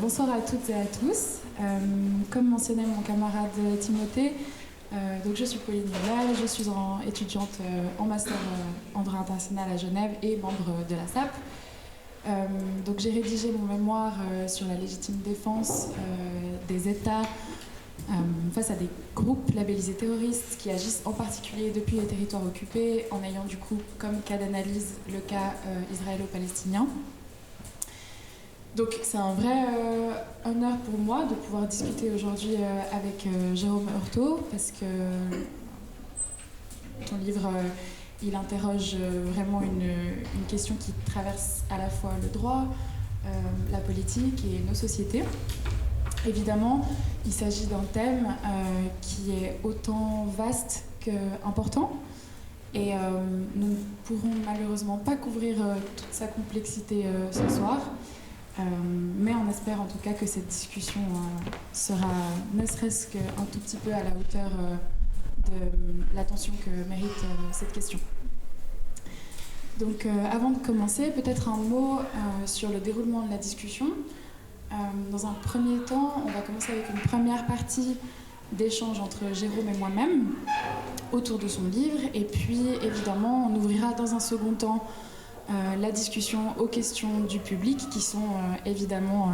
Bonsoir à toutes et à tous. Comme mentionnait mon camarade Timothée, donc je suis Pauline Noël, je suis étudiante en master en droit international à Genève et membre de la SAP. Donc j'ai rédigé mon mémoire sur la légitime défense des États face à des groupes labellisés terroristes qui agissent en particulier depuis les territoires occupés, en ayant du coup comme cas d'analyse le cas israélo-palestinien. Donc c'est un vrai honneur pour moi de pouvoir discuter aujourd'hui avec Jérôme Heurtaud, parce que ton livre, il interroge vraiment une question qui traverse à la fois le droit, la politique et nos sociétés. Évidemment, il s'agit d'un thème qui est autant vaste qu'important, et nous ne pourrons malheureusement pas couvrir toute sa complexité ce soir. Mais on espère en tout cas que cette discussion sera ne serait-ce qu'un tout petit peu à la hauteur de l'attention que mérite cette question. Donc avant de commencer, peut-être un mot sur le déroulement de la discussion. Dans un premier temps, on va commencer avec une première partie d'échange entre Jérôme et moi-même autour de son livre, et puis évidemment on ouvrira dans un second temps la discussion aux questions du public qui sont évidemment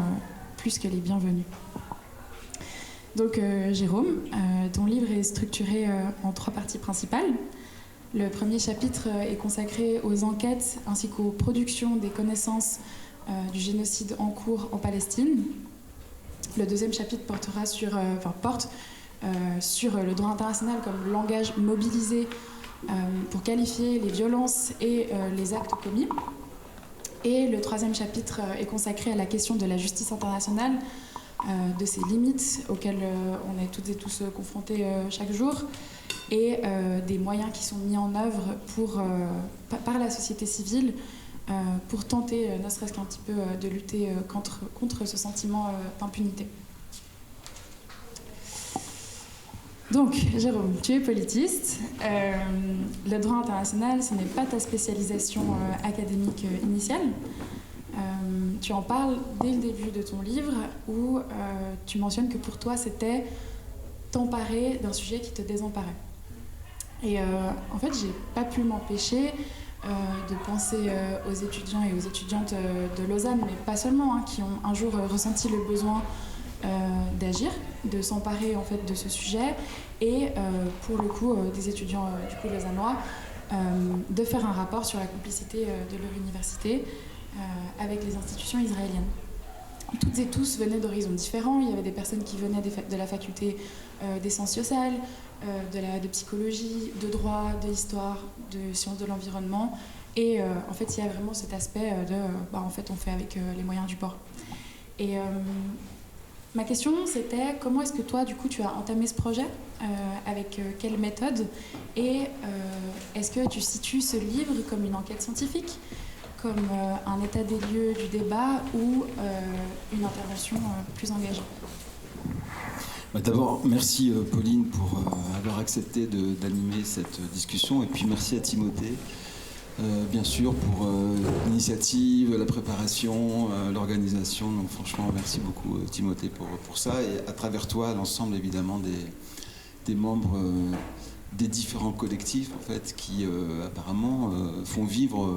plus que les bienvenues. Donc Jérôme, ton livre est structuré en 3 parties principales. Le premier chapitre est consacré aux enquêtes ainsi qu'aux productions des connaissances du génocide en cours en Palestine. Le deuxième chapitre porte sur le droit international comme langage mobilisé pour qualifier les violences et les actes commis. Et le troisième chapitre est consacré à la question de la justice internationale, de ses limites auxquelles on est toutes et tous confrontés chaque jour, et des moyens qui sont mis en œuvre par la société civile pour tenter, ne serait-ce qu'un petit peu, de lutter contre ce sentiment d'impunité. Donc, Jérôme, tu es politiste. Le droit international, ce n'est pas ta spécialisation académique initiale. Tu en parles dès le début de ton livre, où tu mentionnes que pour toi, c'était t'emparer d'un sujet qui te désemparait. Et en fait, j'ai pas pu m'empêcher de penser aux étudiants et aux étudiantes de Lausanne, mais pas seulement, qui ont un jour ressenti le besoin d'agir, de s'emparer en fait de ce sujet, et pour le coup des étudiants du coup lausannois de faire un rapport sur la complicité de leur université avec les institutions israéliennes. Toutes et tous venaient d'horizons différents. Il y avait des personnes qui venaient de la faculté des sciences sociales, de psychologie, de droit, de l'histoire, de sciences de l'environnement, et en fait il y a vraiment cet aspect en fait on fait avec les moyens du bord. Et ma question, c'était comment est-ce que toi, du coup, tu as entamé ce projet, avec quelle méthode, et est-ce que tu situes ce livre comme une enquête scientifique, comme un état des lieux du débat, ou une intervention plus engagée? D'abord, merci Pauline pour avoir accepté d'animer cette discussion, et puis merci à Timothée, bien sûr, pour l'initiative, la préparation, l'organisation. Donc franchement, merci beaucoup Timothée pour ça, et à travers toi, l'ensemble évidemment des membres des différents collectifs en fait, qui apparemment font vivre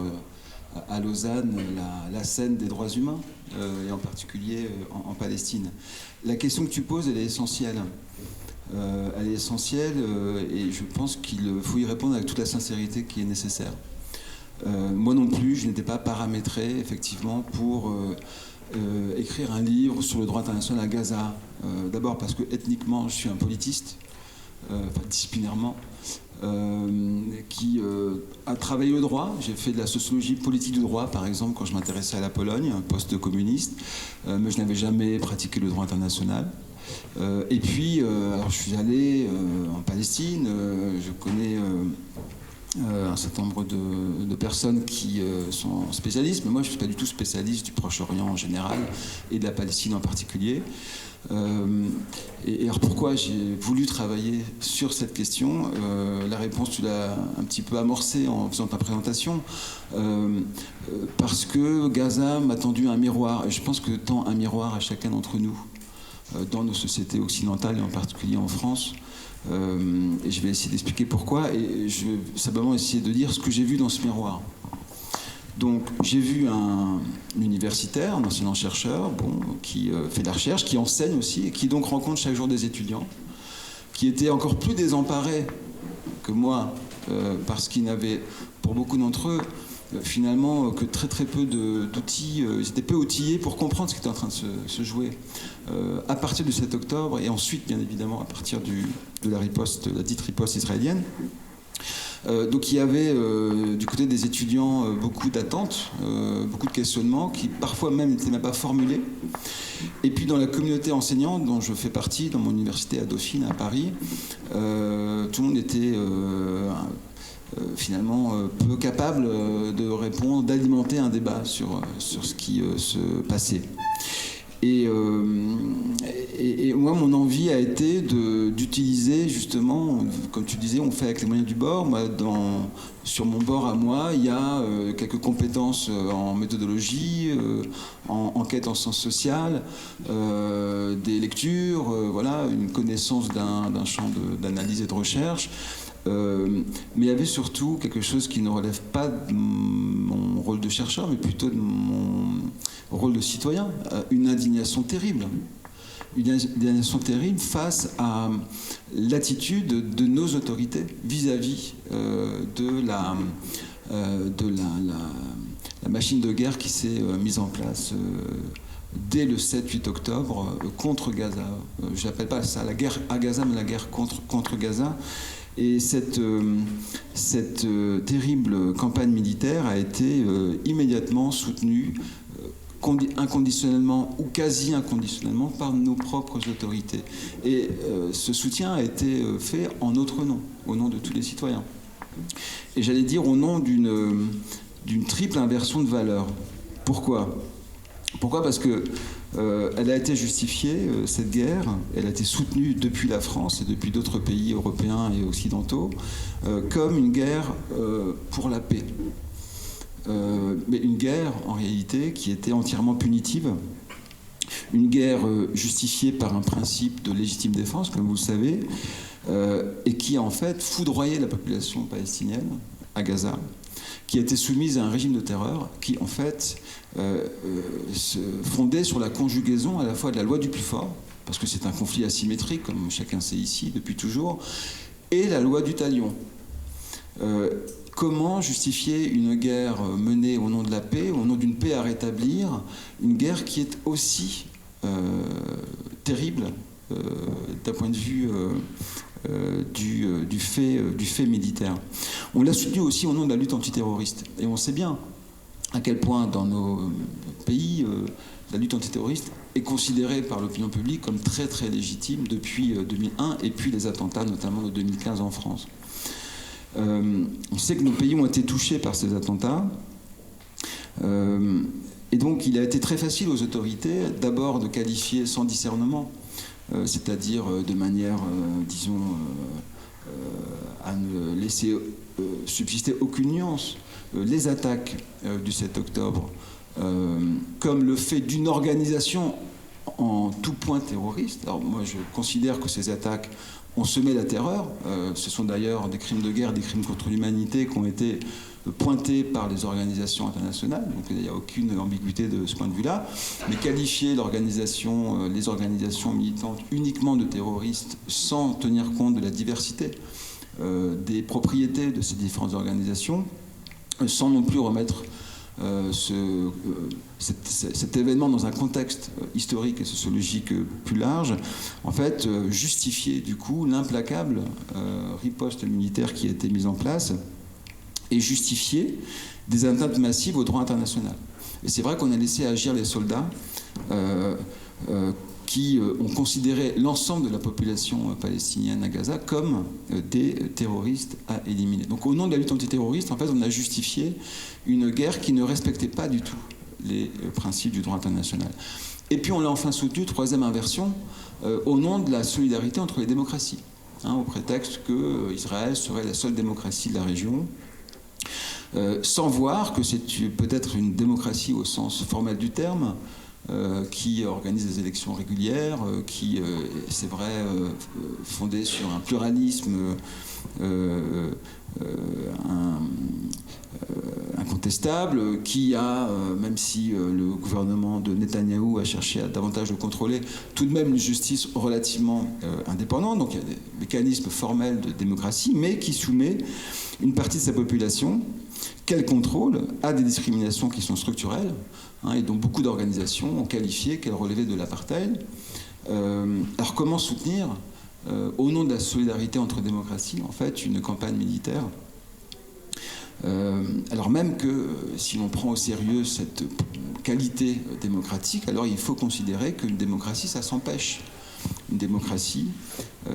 à Lausanne la scène des droits humains, et en particulier en Palestine. La question que tu poses, elle est essentielle. Elle est essentielle, et je pense qu'il faut y répondre avec toute la sincérité qui est nécessaire. Moi non plus, je n'étais pas paramétré effectivement pour écrire un livre sur le droit international à Gaza. D'abord parce que ethniquement, je suis un politiste, disciplinairement, qui a travaillé le droit. J'ai fait de la sociologie politique du droit, par exemple, quand je m'intéressais à la Pologne, un poste communiste, mais je n'avais jamais pratiqué le droit international. Et puis, alors je suis allé en Palestine, je connais un certain nombre de personnes qui sont spécialistes, mais moi je ne suis pas du tout spécialiste du Proche-Orient en général et de la Palestine en particulier. Et alors pourquoi j'ai voulu travailler sur cette question? La réponse, tu l'as un petit peu amorcée en faisant ta présentation. Parce que Gaza m'a tendu un miroir, et je pense que tend un miroir à chacun d'entre nous, dans nos sociétés occidentales et en particulier en France. Et je vais essayer d'expliquer pourquoi, et je vais simplement essayer de dire ce que j'ai vu dans ce miroir. Donc j'ai vu un universitaire, un enseignant-chercheur, qui fait de la recherche, qui enseigne aussi, et qui donc rencontre chaque jour des étudiants, qui étaient encore plus désemparés que moi, parce qu'ils n'avaient, pour beaucoup d'entre eux, finalement que très très peu d'outils, ils étaient peu outillés pour comprendre ce qui était en train de se jouer à partir du 7 octobre et ensuite bien évidemment à partir de la riposte, la dite riposte israélienne. Donc il y avait du côté des étudiants beaucoup d'attentes, beaucoup de questionnements qui parfois même n'étaient même pas formulés. Et puis dans la communauté enseignante dont je fais partie, dans mon université à Dauphine, à Paris, tout le monde était finalement peu capable de répondre, d'alimenter un débat sur ce qui se passait. Et moi, mon envie a été d'utiliser justement, comme tu disais, on fait avec les moyens du bord. Moi, sur mon bord à moi, il y a quelques compétences en méthodologie, en enquête en sciences sociales, des lectures, voilà, une connaissance d'un champ d'analyse et de recherche. Mais il y avait surtout quelque chose qui ne relève pas de mon rôle de chercheur, mais plutôt de mon rôle de citoyen, une indignation terrible. Une indignation terrible face à l'attitude de nos autorités vis-à-vis de la machine de guerre qui s'est mise en place dès le 7-8 octobre contre Gaza. Je n'appelle pas ça la guerre à Gaza, mais la guerre contre Gaza. Et cette terrible campagne militaire a été immédiatement soutenue inconditionnellement ou quasi inconditionnellement par nos propres autorités. Et ce soutien a été fait en notre nom, au nom de tous les citoyens. Et j'allais dire au nom d'une triple inversion de valeurs. Pourquoi ? Pourquoi ? Parce que elle a été justifiée, cette guerre, elle a été soutenue depuis la France et depuis d'autres pays européens et occidentaux, comme une guerre pour la paix. Mais une guerre, en réalité, qui était entièrement punitive, une guerre justifiée par un principe de légitime défense, comme vous le savez, et qui a en fait foudroyé la population palestinienne à Gaza, qui a été soumise à un régime de terreur qui, en fait, se fondait sur la conjugaison à la fois de la loi du plus fort, parce que c'est un conflit asymétrique, comme chacun sait ici depuis toujours, et la loi du talion. Comment justifier une guerre menée au nom de la paix, au nom d'une paix à rétablir, une guerre qui est aussi terrible d'un point de vue du fait militaire. On l'a soutenu aussi au nom de la lutte antiterroriste. Et on sait bien à quel point dans nos pays, la lutte antiterroriste est considérée par l'opinion publique comme très très légitime depuis 2001 et puis les attentats notamment de 2015 en France. On sait que nos pays ont été touchés par ces attentats. Et donc il a été très facile aux autorités d'abord de qualifier sans discernement, c'est-à-dire de manière, disons, à ne laisser subsister aucune nuance, les attaques du 7 octobre comme le fait d'une organisation en tout point terroriste. Alors moi je considère que ces attaques ont semé la terreur. Ce sont d'ailleurs des crimes de guerre, des crimes contre l'humanité qui ont été pointés par les organisations internationales. Donc il n'y a aucune ambiguïté de ce point de vue-là. Mais qualifier les organisations militantes uniquement de terroristes sans tenir compte de la diversité des propriétés de ces différentes organisations, sans non plus remettre cet événement dans un contexte historique et sociologique plus large, en fait, justifier du coup l'implacable riposte militaire qui a été mise en place et justifier des atteintes massives au droit international. Et c'est vrai qu'on a laissé agir les soldats qui ont considéré l'ensemble de la population palestinienne à Gaza comme des terroristes à éliminer. Donc au nom de la lutte antiterroriste, en fait, on a justifié une guerre qui ne respectait pas du tout les principes du droit international. Et puis on l'a enfin soutenu, troisième inversion, au nom de la solidarité entre les démocraties, au prétexte que Israël serait la seule démocratie de la région, sans voir que c'est peut-être une démocratie au sens formel du terme, qui organise des élections régulières, qui, c'est vrai, fondée sur un pluralisme incontestable, qui a, même si le gouvernement de Netanyahou a cherché à davantage le contrôler, tout de même une justice relativement indépendante, donc il y a des mécanismes formels de démocratie, mais qui soumet une partie de sa population qu'elle contrôle à des discriminations qui sont structurelles, et dont beaucoup d'organisations ont qualifié qu'elles relevaient de l'apartheid. Alors comment soutenir, au nom de la solidarité entre démocraties, en fait, une campagne militaire, alors même que si l'on prend au sérieux cette qualité démocratique, alors il faut considérer qu'une démocratie, ça s'empêche. Une démocratie,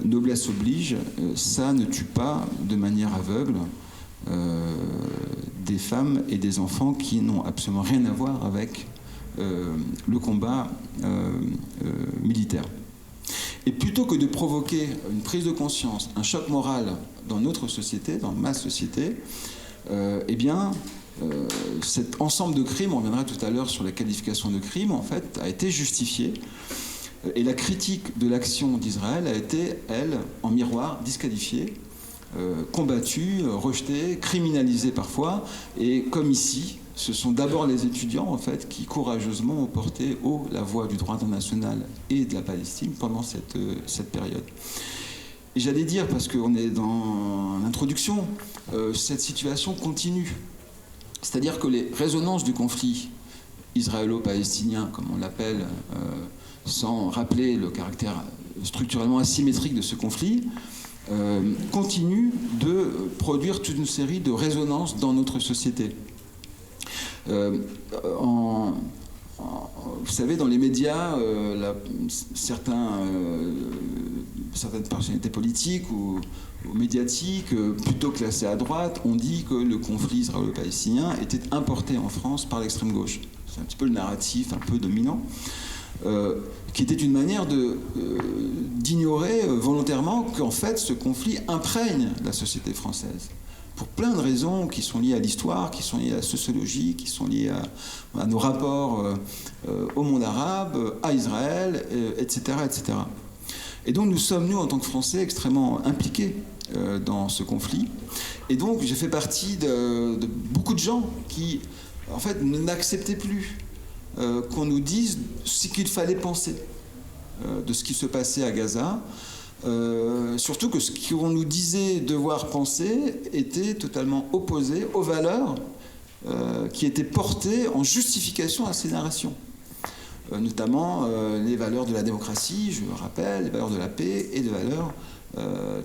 noblesse oblige, ça ne tue pas de manière aveugle des femmes et des enfants qui n'ont absolument rien à voir avec le combat militaire. Et plutôt que de provoquer une prise de conscience, un choc moral dans notre société, dans ma société, cet ensemble de crimes, on reviendra tout à l'heure sur la qualification de crime, en fait, a été justifié. Et la critique de l'action d'Israël a été, elle, en miroir, disqualifiée, combattue, rejetée, criminalisée parfois. Et comme ici, ce sont d'abord les étudiants, en fait, qui courageusement ont porté haut la voix du droit international et de la Palestine pendant cette période. Et j'allais dire, parce qu'on est dans l'introduction, cette situation continue. C'est-à-dire que les résonances du conflit israélo-palestinien, comme on l'appelle, sans rappeler le caractère structurellement asymétrique de ce conflit, continuent de produire toute une série de résonances dans notre société. Vous savez, dans les médias, certaines personnalités politiques ou médiatiques, plutôt classées à droite, ont dit que le conflit israélo-palestinien était importé en France par l'extrême gauche. C'est un petit peu le narratif un peu dominant, qui était une manière d'ignorer volontairement qu'en fait ce conflit imprègne la société française. Pour plein de raisons qui sont liées à l'histoire, qui sont liées à la sociologie, qui sont liées à nos rapports au monde arabe, à Israël, etc., etc. Et donc nous sommes, nous, en tant que Français, extrêmement impliqués dans ce conflit. Et donc j'ai fait partie de beaucoup de gens qui, en fait, n'acceptaient plus qu'on nous dise ce qu'il fallait penser de ce qui se passait à Gaza. Surtout que ce qu'on nous disait devoir penser était totalement opposé aux valeurs qui étaient portées en justification à ces narrations. Notamment les valeurs de la démocratie, je le rappelle, les valeurs de la paix et les valeurs,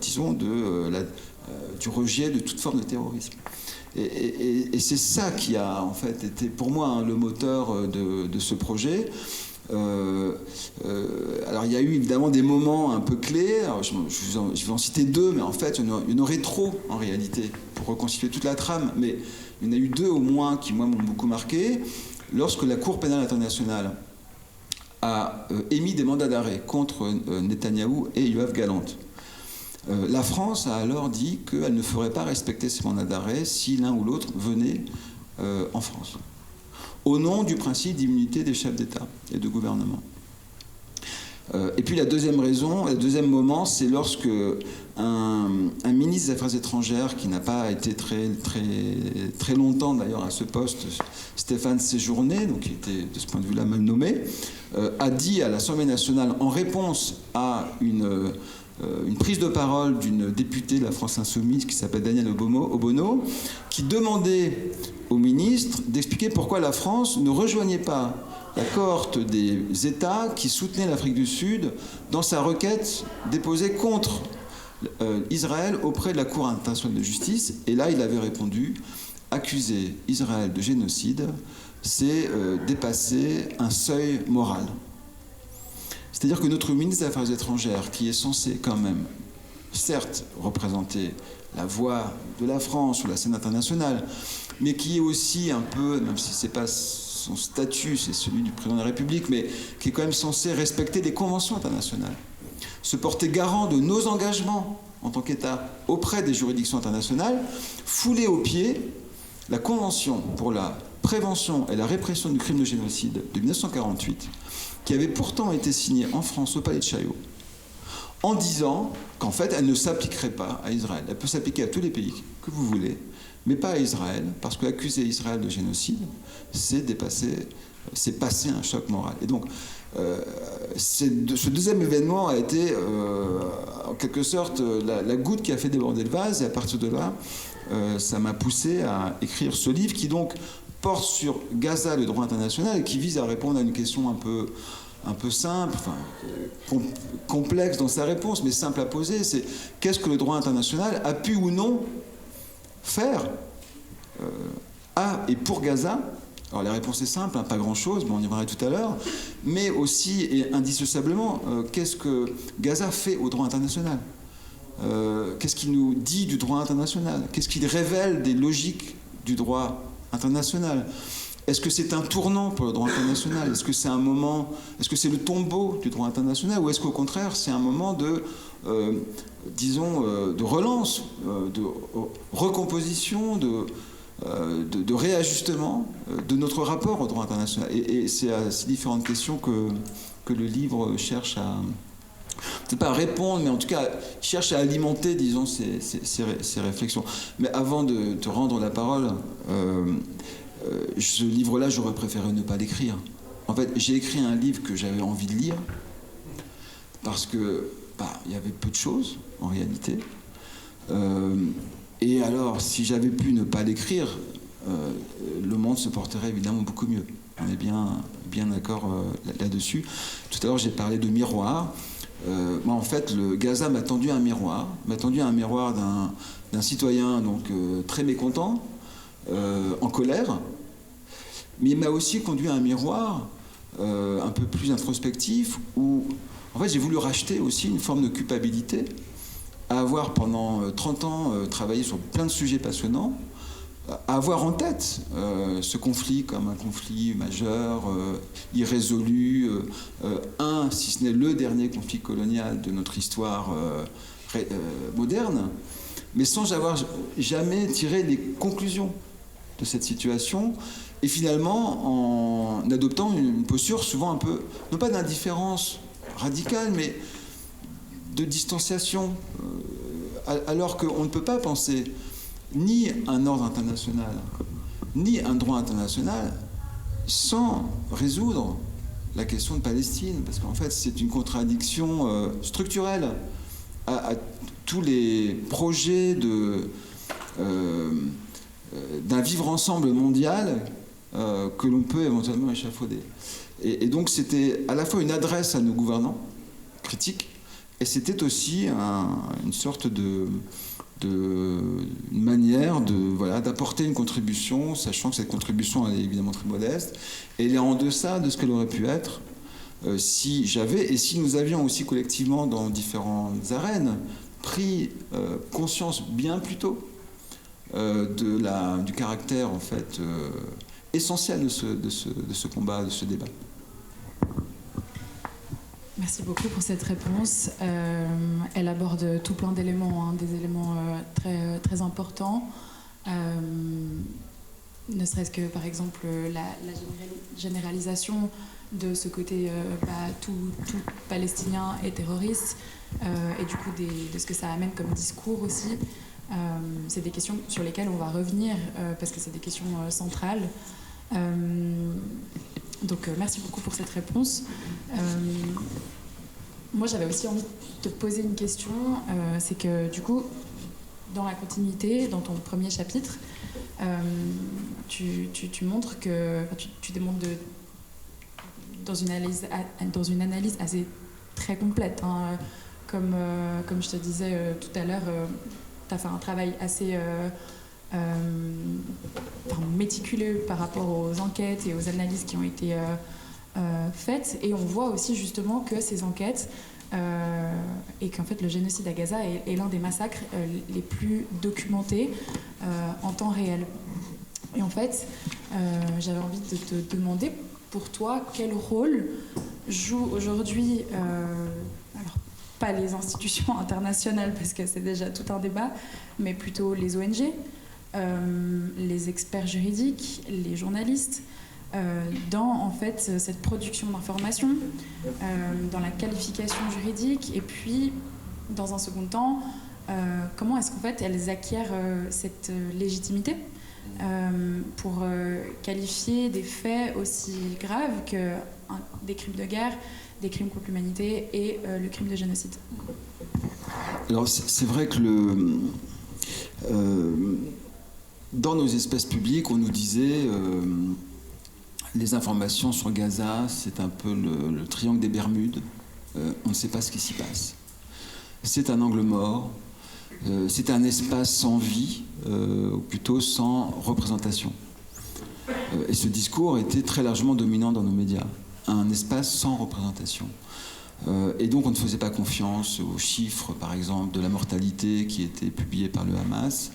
disons, du rejet de toute forme de terrorisme. Et c'est ça qui a en fait été pour moi le moteur de ce projet. Alors il y a eu évidemment des moments un peu clés. Alors, je vais en citer deux, mais en fait il y en aurait trop en réalité pour reconstituer toute la trame. Mais il y en a eu deux au moins qui moi m'ont beaucoup marqué. Lorsque la Cour pénale internationale a émis des mandats d'arrêt contre Netanyahou et Yoav Gallant, la France a alors dit qu'elle ne ferait pas respecter ces mandats d'arrêt si l'un ou l'autre venait en France, au nom du principe d'immunité des chefs d'État et de gouvernement. Et puis la deuxième raison, le deuxième moment, c'est lorsque un ministre des Affaires étrangères, qui n'a pas été très longtemps d'ailleurs à ce poste, Stéphane Séjourné, donc qui était de ce point de vue-là mal nommé, a dit à l'Assemblée nationale, en réponse à une prise de parole d'une députée de la France Insoumise qui s'appelle Danielle Obono, qui demandait au ministre d'expliquer pourquoi la France ne rejoignait pas la cohorte des États qui soutenaient l'Afrique du Sud dans sa requête déposée contre Israël auprès de la Cour internationale de justice. Et là, il avait répondu « Accuser Israël de génocide, c'est dépasser un seuil moral ». C'est-à-dire que notre ministre des Affaires étrangères, qui est censé quand même, certes, représenter la voix de la France sur la scène internationale, mais qui est aussi un peu, même si ce n'est pas son statut, c'est celui du président de la République, mais qui est quand même censé respecter les conventions internationales, se porter garant de nos engagements en tant qu'État auprès des juridictions internationales, fouler aux pieds la Convention pour la prévention et la répression du crime de génocide de 1948, qui avait pourtant été signée en France au Palais de Chaillot, en disant qu'en fait, elle ne s'appliquerait pas à Israël. Elle peut s'appliquer à tous les pays que vous voulez, mais pas à Israël, parce qu'accuser Israël de génocide, c'est passer un choc moral. Et donc, ce deuxième événement a été, en quelque sorte, la goutte qui a fait déborder le vase, et à partir de là, ça m'a poussé à écrire ce livre qui donc porte sur Gaza, le droit international, et qui vise à répondre à une question un peu simple, enfin, complexe dans sa réponse, mais simple à poser, c'est qu'est-ce que le droit international a pu ou non faire à et pour Gaza? Alors la réponse est simple, hein, pas grand-chose, mais on y reviendra tout à l'heure, mais aussi et indissociablement, qu'est-ce que Gaza fait au droit international? Qu'est-ce qu'il nous dit du droit international? Qu'est-ce qu'il révèle des logiques du droit international? Est-ce que c'est un tournant pour le droit international? Est-ce que c'est un moment, est-ce que c'est le tombeau du droit international? Ou est-ce qu'au contraire, c'est un moment de, disons, de relance, de recomposition, de réajustement de notre rapport au droit international? Et c'est à ces différentes questions que le livre cherche à, peut-être pas à répondre, mais en tout cas cherche à alimenter, disons, ces réflexions. Mais avant de te rendre la parole, ce livre-là, j'aurais préféré ne pas l'écrire. En fait, j'ai écrit un livre que j'avais envie de lire parce que il y avait peu de choses, en réalité. Et alors, si j'avais pu ne pas l'écrire, le monde se porterait évidemment beaucoup mieux. On est bien d'accord là-dessus. Tout à l'heure, j'ai parlé de miroir. Moi, en fait, le Gaza m'a tendu un miroir d'un citoyen donc très mécontent, en colère, mais il m'a aussi conduit à un miroir un peu plus introspectif où, en fait, j'ai voulu racheter aussi une forme de culpabilité à avoir pendant 30 ans travaillé sur plein de sujets passionnants, à avoir en tête ce conflit comme un conflit majeur, irrésolu, si ce n'est le dernier conflit colonial de notre histoire moderne, mais sans avoir jamais tiré les conclusions de cette situation, et finalement en adoptant une posture souvent un peu, non pas d'indifférence radicale, mais de distanciation, alors qu'on ne peut pas penser ni un ordre international, ni un droit international sans résoudre la question de Palestine, parce qu'en fait c'est une contradiction structurelle à tous les projets d'un vivre ensemble mondial que l'on peut éventuellement échafauder. Et donc c'était à la fois une adresse à nos gouvernants critiques, et c'était aussi une sorte une manière d'apporter une contribution, sachant que cette contribution elle est évidemment très modeste, et elle est en deçà de ce qu'elle aurait pu être si nous avions aussi collectivement dans différentes arènes pris conscience bien plus tôt du caractère en fait essentiel de ce combat, de ce débat. Merci beaucoup pour cette réponse. Elle aborde tout plein d'éléments, des éléments très, très importants. Ne serait-ce que, par exemple, la généralisation de ce côté tout Palestinien est terroriste, et du coup de ce que ça amène comme discours aussi. C'est des questions sur lesquelles on va revenir, parce que c'est des questions centrales. Donc merci beaucoup pour cette réponse. Moi j'avais aussi envie de te poser une question, c'est que du coup dans la continuité, dans ton premier chapitre, tu montres que tu démontres dans une analyse assez très complète, hein, comme je te disais tout à l'heure, tu as fait un travail assez méticuleux par rapport aux enquêtes et aux analyses qui ont été faites, et on voit aussi justement que ces enquêtes et qu'en fait le génocide à Gaza est l'un des massacres les plus documentés en temps réel. Et en fait, j'avais envie de te demander, pour toi, quel rôle jouent aujourd'hui, alors pas les institutions internationales parce que c'est déjà tout un débat, mais plutôt les ONG, les experts juridiques, les journalistes, dans en fait cette production d'informations, dans la qualification juridique, et puis dans un second temps, comment est-ce qu'en fait elles acquièrent cette légitimité pour qualifier des faits aussi graves que des crimes de guerre, des crimes contre l'humanité et le crime de génocide. Alors c'est vrai que dans nos espaces publics, on nous disait les informations sur Gaza, c'est un peu le triangle des Bermudes. On ne sait pas ce qui s'y passe. C'est un angle mort. C'est un espace sans vie, ou plutôt sans représentation. Et ce discours était très largement dominant dans nos médias. Un espace sans représentation. Et donc on ne faisait pas confiance aux chiffres, par exemple, de la mortalité qui étaient publiés par le Hamas.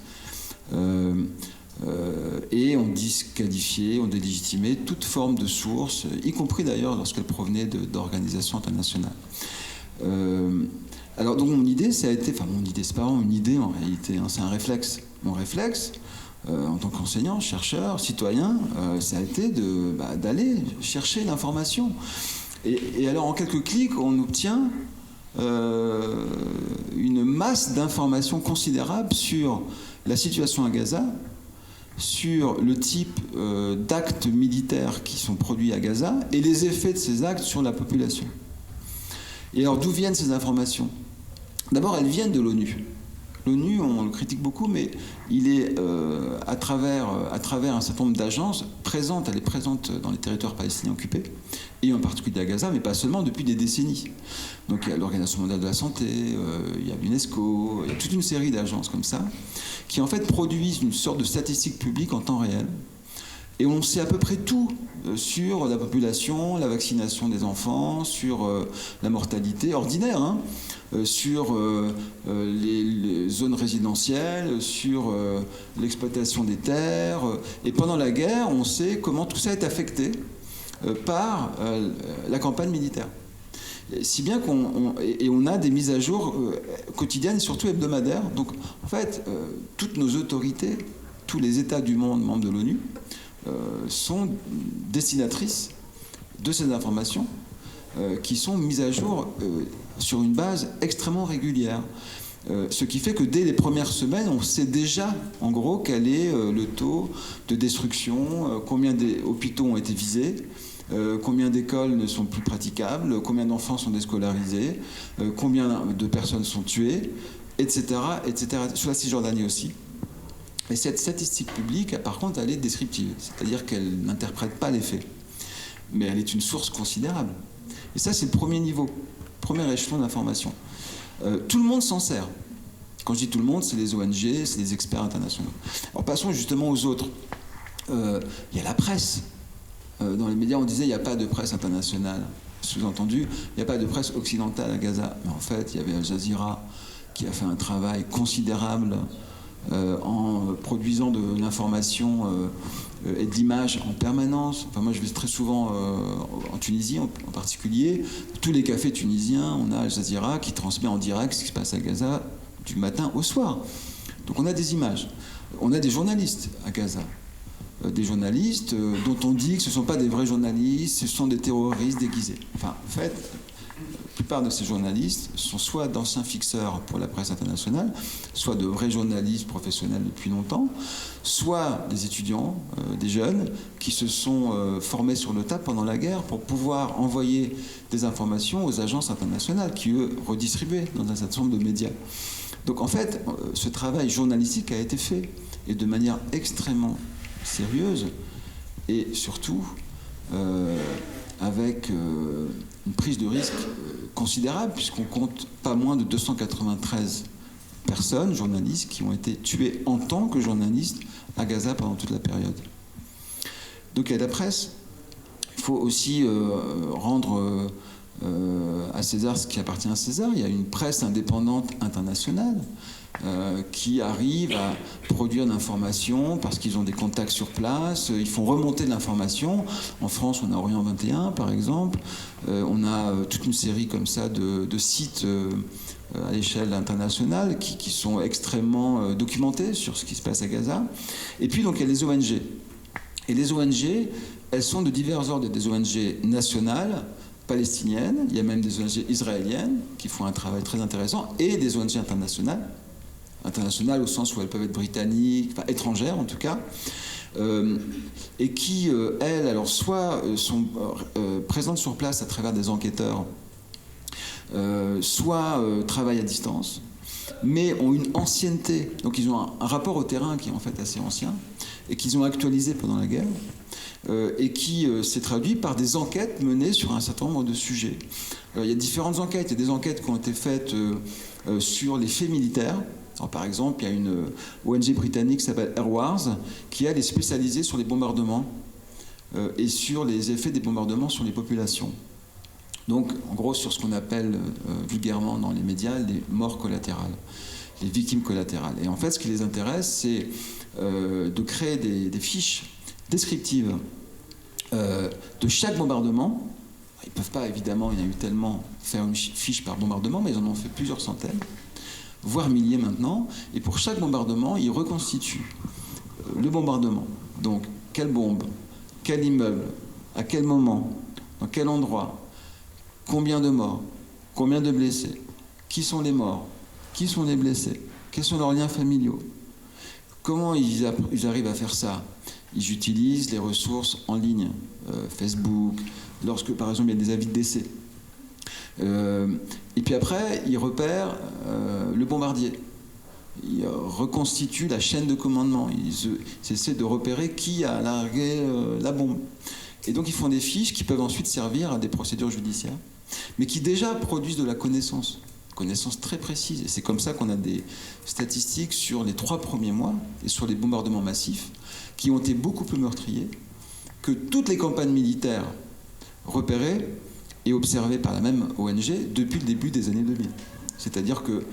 Et on disqualifiait, on délégitimait toute forme de source, y compris d'ailleurs lorsqu'elle provenait d'organisations internationales. Alors donc mon idée, ça a été, enfin mon idée, c'est pas vraiment une idée en réalité, hein, c'est un réflexe. Mon réflexe, en tant qu'enseignant, chercheur, citoyen, ça a été d'aller chercher l'information. Et alors en quelques clics, on obtient une masse d'informations considérables sur la situation à Gaza, sur le type d'actes militaires qui sont produits à Gaza et les effets de ces actes sur la population. Et alors d'où viennent ces informations ? D'abord, elles viennent de l'ONU. L'ONU, on le critique beaucoup, mais il est à travers un certain nombre d'agences présentes, elle est présente dans les territoires palestiniens occupés, et en particulier à Gaza, mais pas seulement, depuis des décennies. Donc il y a l'Organisation mondiale de la santé, il y a l'UNESCO, il y a toute une série d'agences comme ça, qui en fait produisent une sorte de statistique publique en temps réel. Et on sait à peu près tout sur la population, la vaccination des enfants, sur la mortalité ordinaire, hein, sur les zones résidentielles, sur l'exploitation des terres. Et pendant la guerre, on sait comment tout ça est affecté par la campagne militaire. Si bien on a des mises à jour quotidiennes et surtout hebdomadaires. Donc en fait, toutes nos autorités, tous les États du monde membres de l'ONU, sont destinatrices de ces informations qui sont mises à jour sur une base extrêmement régulière. Ce qui fait que dès les premières semaines, on sait déjà, en gros, quel est le taux de destruction, combien d'hôpitaux ont été visés, combien d'écoles ne sont plus praticables, combien d'enfants sont déscolarisés, combien de personnes sont tuées, etc., etc. Sur la Cisjordanie aussi. Et cette statistique publique, par contre, elle est descriptive, c'est-à-dire qu'elle n'interprète pas les faits. Mais elle est une source considérable. Et ça, c'est le premier niveau, premier échelon d'information. Tout le monde s'en sert. Quand je dis tout le monde, c'est les ONG, c'est les experts internationaux. Alors passons justement aux autres. Il y a la presse. Dans les médias, on disait il n'y a pas de presse internationale. Sous-entendu, il n'y a pas de presse occidentale à Gaza. Mais en fait, il y avait Al Jazeera qui a fait un travail considérable en produisant de l'information et de l'image en permanence. Enfin, moi, je vais très souvent en Tunisie, en particulier. Tous les cafés tunisiens, on a Al Jazeera qui transmet en direct ce qui se passe à Gaza du matin au soir. Donc on a des images. On a des journalistes à Gaza. Des journalistes dont on dit que ce ne sont pas des vrais journalistes, ce sont des terroristes déguisés. Enfin, en fait, la plupart de ces journalistes sont soit d'anciens fixeurs pour la presse internationale, soit de vrais journalistes professionnels depuis longtemps, soit des étudiants, des jeunes, qui se sont formés sur le tas pendant la guerre pour pouvoir envoyer des informations aux agences internationales qui, eux, redistribuaient dans un certain nombre de médias. Donc en fait, ce travail journalistique a été fait, et de manière extrêmement sérieuse, et surtout avec une prise de risque considérable, puisqu'on compte pas moins de 293 personnes, journalistes, qui ont été tuées en tant que journalistes à Gaza pendant toute la période. Donc il y a la presse. il faut aussi rendre à César ce qui appartient à César. Il y a une presse indépendante internationale qui arrive à produire de l'information parce qu'ils ont des contacts sur place, ils font remonter de l'information. En France, on a Orient 21, par exemple. On a toute une série comme ça de sites à l'échelle internationale qui sont extrêmement documentés sur ce qui se passe à Gaza. Et puis, donc, il y a les ONG. Et les ONG, elles sont de divers ordres. Des ONG nationales, palestiniennes, il y a même des ONG israéliennes qui font un travail très intéressant, et des ONG internationales au sens où elles peuvent être britanniques, enfin étrangères en tout cas, et qui, elles, alors soit sont présentes sur place à travers des enquêteurs, soit travaillent à distance, mais ont une ancienneté. Donc ils ont un rapport au terrain qui est en fait assez ancien, et qu'ils ont actualisé pendant la guerre, et qui s'est traduit par des enquêtes menées sur un certain nombre de sujets. Il y a différentes enquêtes. Il y a des enquêtes qui ont été faites sur les faits militaires. Alors, par exemple, il y a une ONG britannique qui s'appelle Air Wars, qui elle est spécialisée sur les bombardements et sur les effets des bombardements sur les populations. Donc, en gros, sur ce qu'on appelle vulgairement dans les médias les morts collatérales, les victimes collatérales. Et en fait, ce qui les intéresse, c'est de créer des fiches descriptives de chaque bombardement. Ils ne peuvent pas, évidemment, il y en a eu tellement, faire une fiche par bombardement, mais ils en ont fait plusieurs centaines, voire milliers maintenant. Et pour chaque bombardement, ils reconstituent le bombardement. Donc, quelle bombe, quel immeuble, à quel moment, dans quel endroit, combien de morts, combien de blessés, qui sont les morts, qui sont les blessés, quels sont leurs liens familiaux, comment ils arrivent à faire ça. Ils utilisent les ressources en ligne, Facebook, lorsque par exemple il y a des avis de décès. Et puis après, ils repèrent le bombardier. Ils reconstituent la chaîne de commandement. Ils essaient de repérer qui a largué la bombe. Et donc ils font des fiches qui peuvent ensuite servir à des procédures judiciaires, mais qui déjà produisent de la connaissance très précise. Et c'est comme ça qu'on a des statistiques sur les 3 premiers mois et sur les bombardements massifs qui ont été beaucoup plus meurtriers que toutes les campagnes militaires repérées et observées par la même ONG depuis le début des années 2000. C'est-à-dire que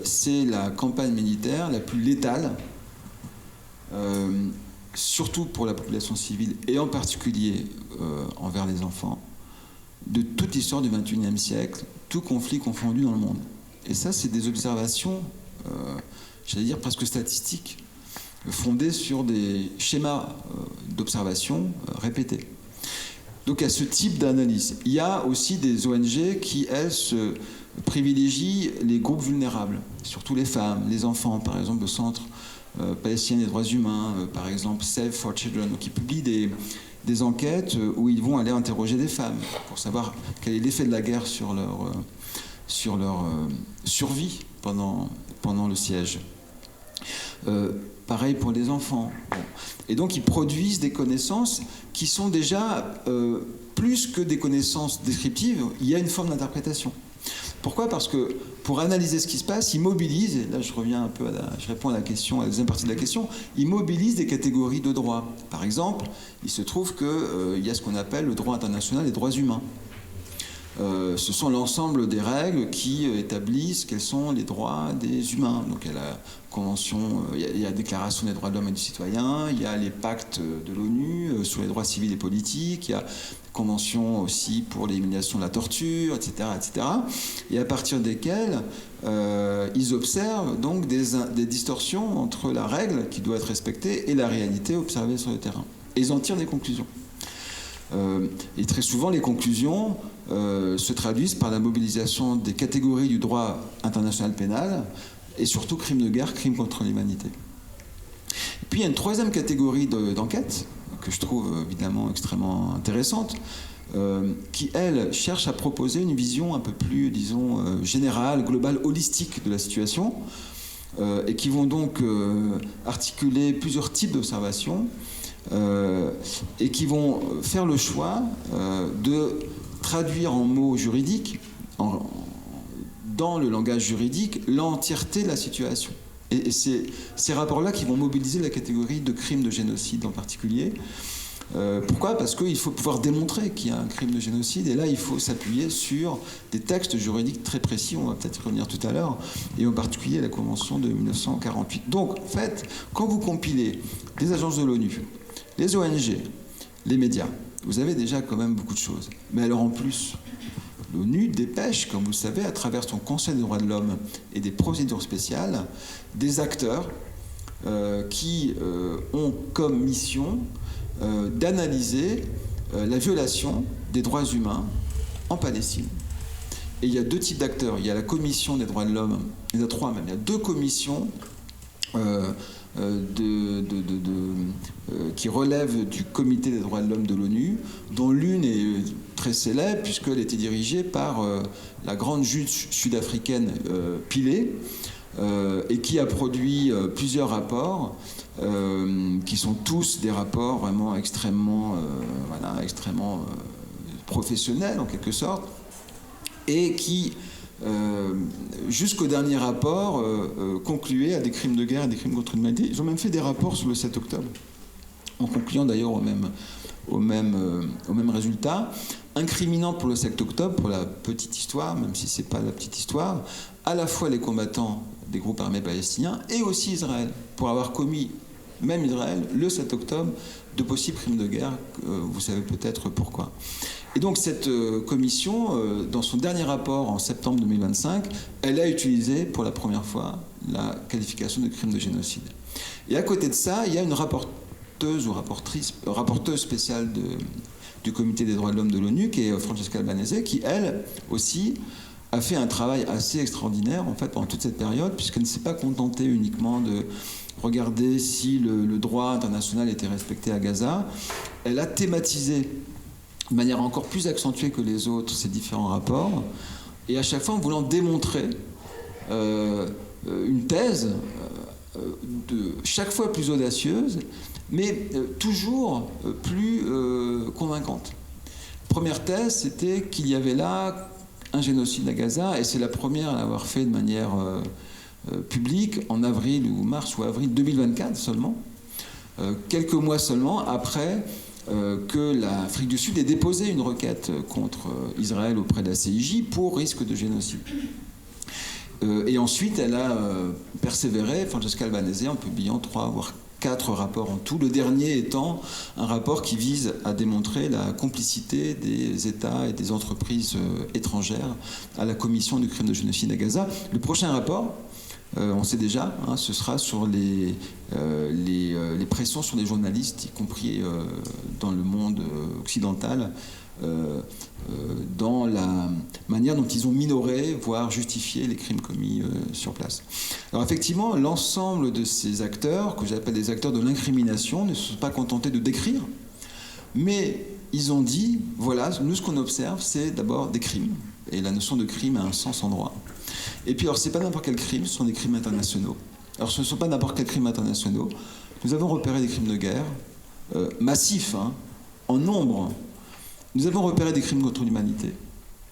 c'est la campagne militaire la plus létale, surtout pour la population civile et en particulier envers les enfants, de toute l'histoire du XXIe siècle, tout conflit confondu dans le monde. Et ça, c'est des observations, j'allais dire presque statistiques, fondées sur des schémas d'observation répétés. Donc, à ce type d'analyse. Il y a aussi des ONG qui, elles, se privilégient les groupes vulnérables, surtout les femmes, les enfants, par exemple, le Centre palestinien des droits humains, par exemple, Save for Children, qui publie des enquêtes où ils vont aller interroger des femmes pour savoir quel est l'effet de la guerre sur leur survie pendant le siège. Pareil pour les enfants. Bon. Et donc ils produisent des connaissances qui sont déjà plus que des connaissances descriptives, il y a une forme d'interprétation. Pourquoi ? Parce que pour analyser ce qui se passe, ils mobilisent, et là je reviens un peu je réponds à la question, à la deuxième partie de la question, ils mobilisent des catégories de droits. Par exemple, il se trouve qu'il y a ce qu'on appelle le droit international des droits humains. Ce sont l'ensemble des règles qui établissent quels sont les droits des humains. Donc il y a la convention, il y a la déclaration des droits de l'homme et du citoyen, il y a les pactes de l'ONU sur les droits civils et politiques, il y a la convention aussi pour l'élimination de la torture, etc., etc. Et à partir desquelles ils observent donc des distorsions entre la règle qui doit être respectée et la réalité observée sur le terrain. Et ils en tirent des conclusions. Et très souvent, les conclusions se traduisent par la mobilisation des catégories du droit international pénal et surtout crimes de guerre, crimes contre l'humanité. Et puis il y a une troisième catégorie d'enquête que je trouve évidemment extrêmement intéressante, qui, elle, cherche à proposer une vision un peu plus, disons, générale, globale, holistique de la situation, et qui vont donc articuler plusieurs types d'observations, et qui vont faire le choix de traduire en mots juridiques, dans le langage juridique, l'entièreté de la situation. Et c'est ces rapports-là qui vont mobiliser la catégorie de crimes de génocide en particulier, Pourquoi ? Parce qu'il faut pouvoir démontrer qu'il y a un crime de génocide, et là il faut s'appuyer sur des textes juridiques très précis, on va peut-être y revenir tout à l'heure, et en particulier la Convention de 1948. Donc en fait, quand vous compilez les agences de l'ONU, les ONG, les médias, vous avez déjà quand même beaucoup de choses. Mais alors en plus, l'ONU dépêche, comme vous le savez, à travers son Conseil des droits de l'homme et des procédures spéciales, des acteurs qui ont comme mission d'analyser la violation des droits humains en Palestine. Et il y a deux types d'acteurs. Il y a la Commission des droits de l'homme, il y en a trois même, il y a deux commissions qui relèvent du Comité des droits de l'homme de l'ONU, dont l'une est très célèbre puisqu'elle était dirigée par la grande juge sud-africaine Pillay, et qui a produit plusieurs rapports qui sont tous des rapports vraiment extrêmement professionnels en quelque sorte, et qui jusqu'au dernier rapport concluaient à des crimes de guerre et des crimes contre l'humanité. Ils ont même fait des rapports sur le 7 octobre, en concluant d'ailleurs au même résultat, incriminant pour le 7 octobre, pour la petite histoire, même si c'est pas la petite histoire, à la fois les combattants des groupes armés palestiniens et aussi Israël, pour avoir commis, même Israël, le 7 octobre, de possibles crimes de guerre. Vous savez peut-être pourquoi. Et donc cette commission, dans son dernier rapport en septembre 2025, elle a utilisé pour la première fois la qualification de crime de génocide. Et à côté de ça, il y a une rapporteuse spéciale du Comité des droits de l'homme de l'ONU, qui est Francesca Albanese, qui, elle aussi, a fait un travail assez extraordinaire en fait pendant toute cette période, puisqu'elle ne s'est pas contentée uniquement de regarder si le droit international était respecté à Gaza. Elle a thématisé de manière encore plus accentuée que les autres ces différents rapports, et à chaque fois en voulant démontrer une thèse de chaque fois plus audacieuse, mais toujours plus convaincante. Première thèse, c'était qu'il y avait là un génocide à Gaza, et c'est la première à l'avoir fait de manière publique en avril ou mars ou avril 2024 seulement, quelques mois seulement après que l'Afrique du Sud ait déposé une requête contre Israël auprès de la CIJ pour risque de génocide. Et ensuite, elle a persévéré, Francesca Albanese, en publiant 3 voire 4 rapports en tout, le dernier étant un rapport qui vise à démontrer la complicité des États et des entreprises étrangères à la commission du crime de génocide à Gaza. Le prochain rapport, on sait déjà, ce sera sur les pressions sur les journalistes, y compris dans le monde occidental, dans la manière dont ils ont minoré, voire justifié les crimes commis sur place. Alors effectivement, l'ensemble de ces acteurs, que j'appelle des acteurs de l'incrimination, ne se sont pas contentés de décrire, mais ils ont dit, voilà, nous ce qu'on observe, c'est d'abord des crimes, et la notion de crime a un sens en droit. Et puis alors, c'est pas n'importe quel crime, ce sont des crimes internationaux. Alors ce ne sont pas n'importe quels crimes internationaux. Nous avons repéré des crimes de guerre, massifs, en nombre. Nous avons repéré des crimes contre l'humanité.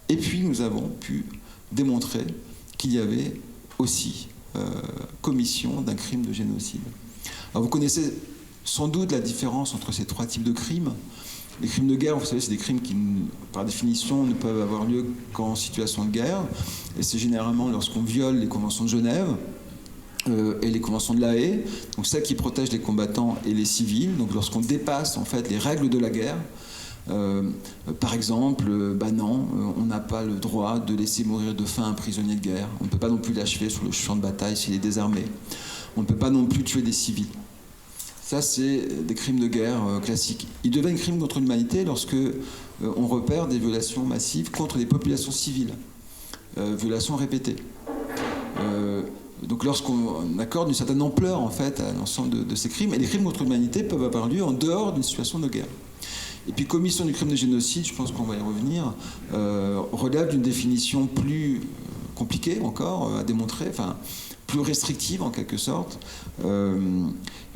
Et puis nous avons pu démontrer qu'il y avait aussi commission d'un crime de génocide. Alors vous connaissez sans doute la différence entre ces 3 types de crimes. Les crimes de guerre, vous savez, c'est des crimes qui, par définition, ne peuvent avoir lieu qu'en situation de guerre. Et c'est généralement lorsqu'on viole les conventions de Genève et les conventions de La Haye, donc celles qui protègent les combattants et les civils. Donc lorsqu'on dépasse en fait les règles de la guerre. Par exemple, non, on n'a pas le droit de laisser mourir de faim un prisonnier de guerre. On ne peut pas non plus l'achever sur le champ de bataille s'il est désarmé. On ne peut pas non plus tuer des civils. Ça, c'est des crimes de guerre classiques. Ils deviennent crimes contre l'humanité lorsque on repère des violations massives contre les populations civiles, violations répétées. Donc lorsqu'on accorde une certaine ampleur en fait à l'ensemble de ces crimes, et les crimes contre l'humanité peuvent avoir lieu en dehors d'une situation de guerre. Et puis commission du crime de génocide, je pense qu'on va y revenir, relève d'une définition plus compliquée encore à démontrer, enfin plus restrictive en quelque sorte.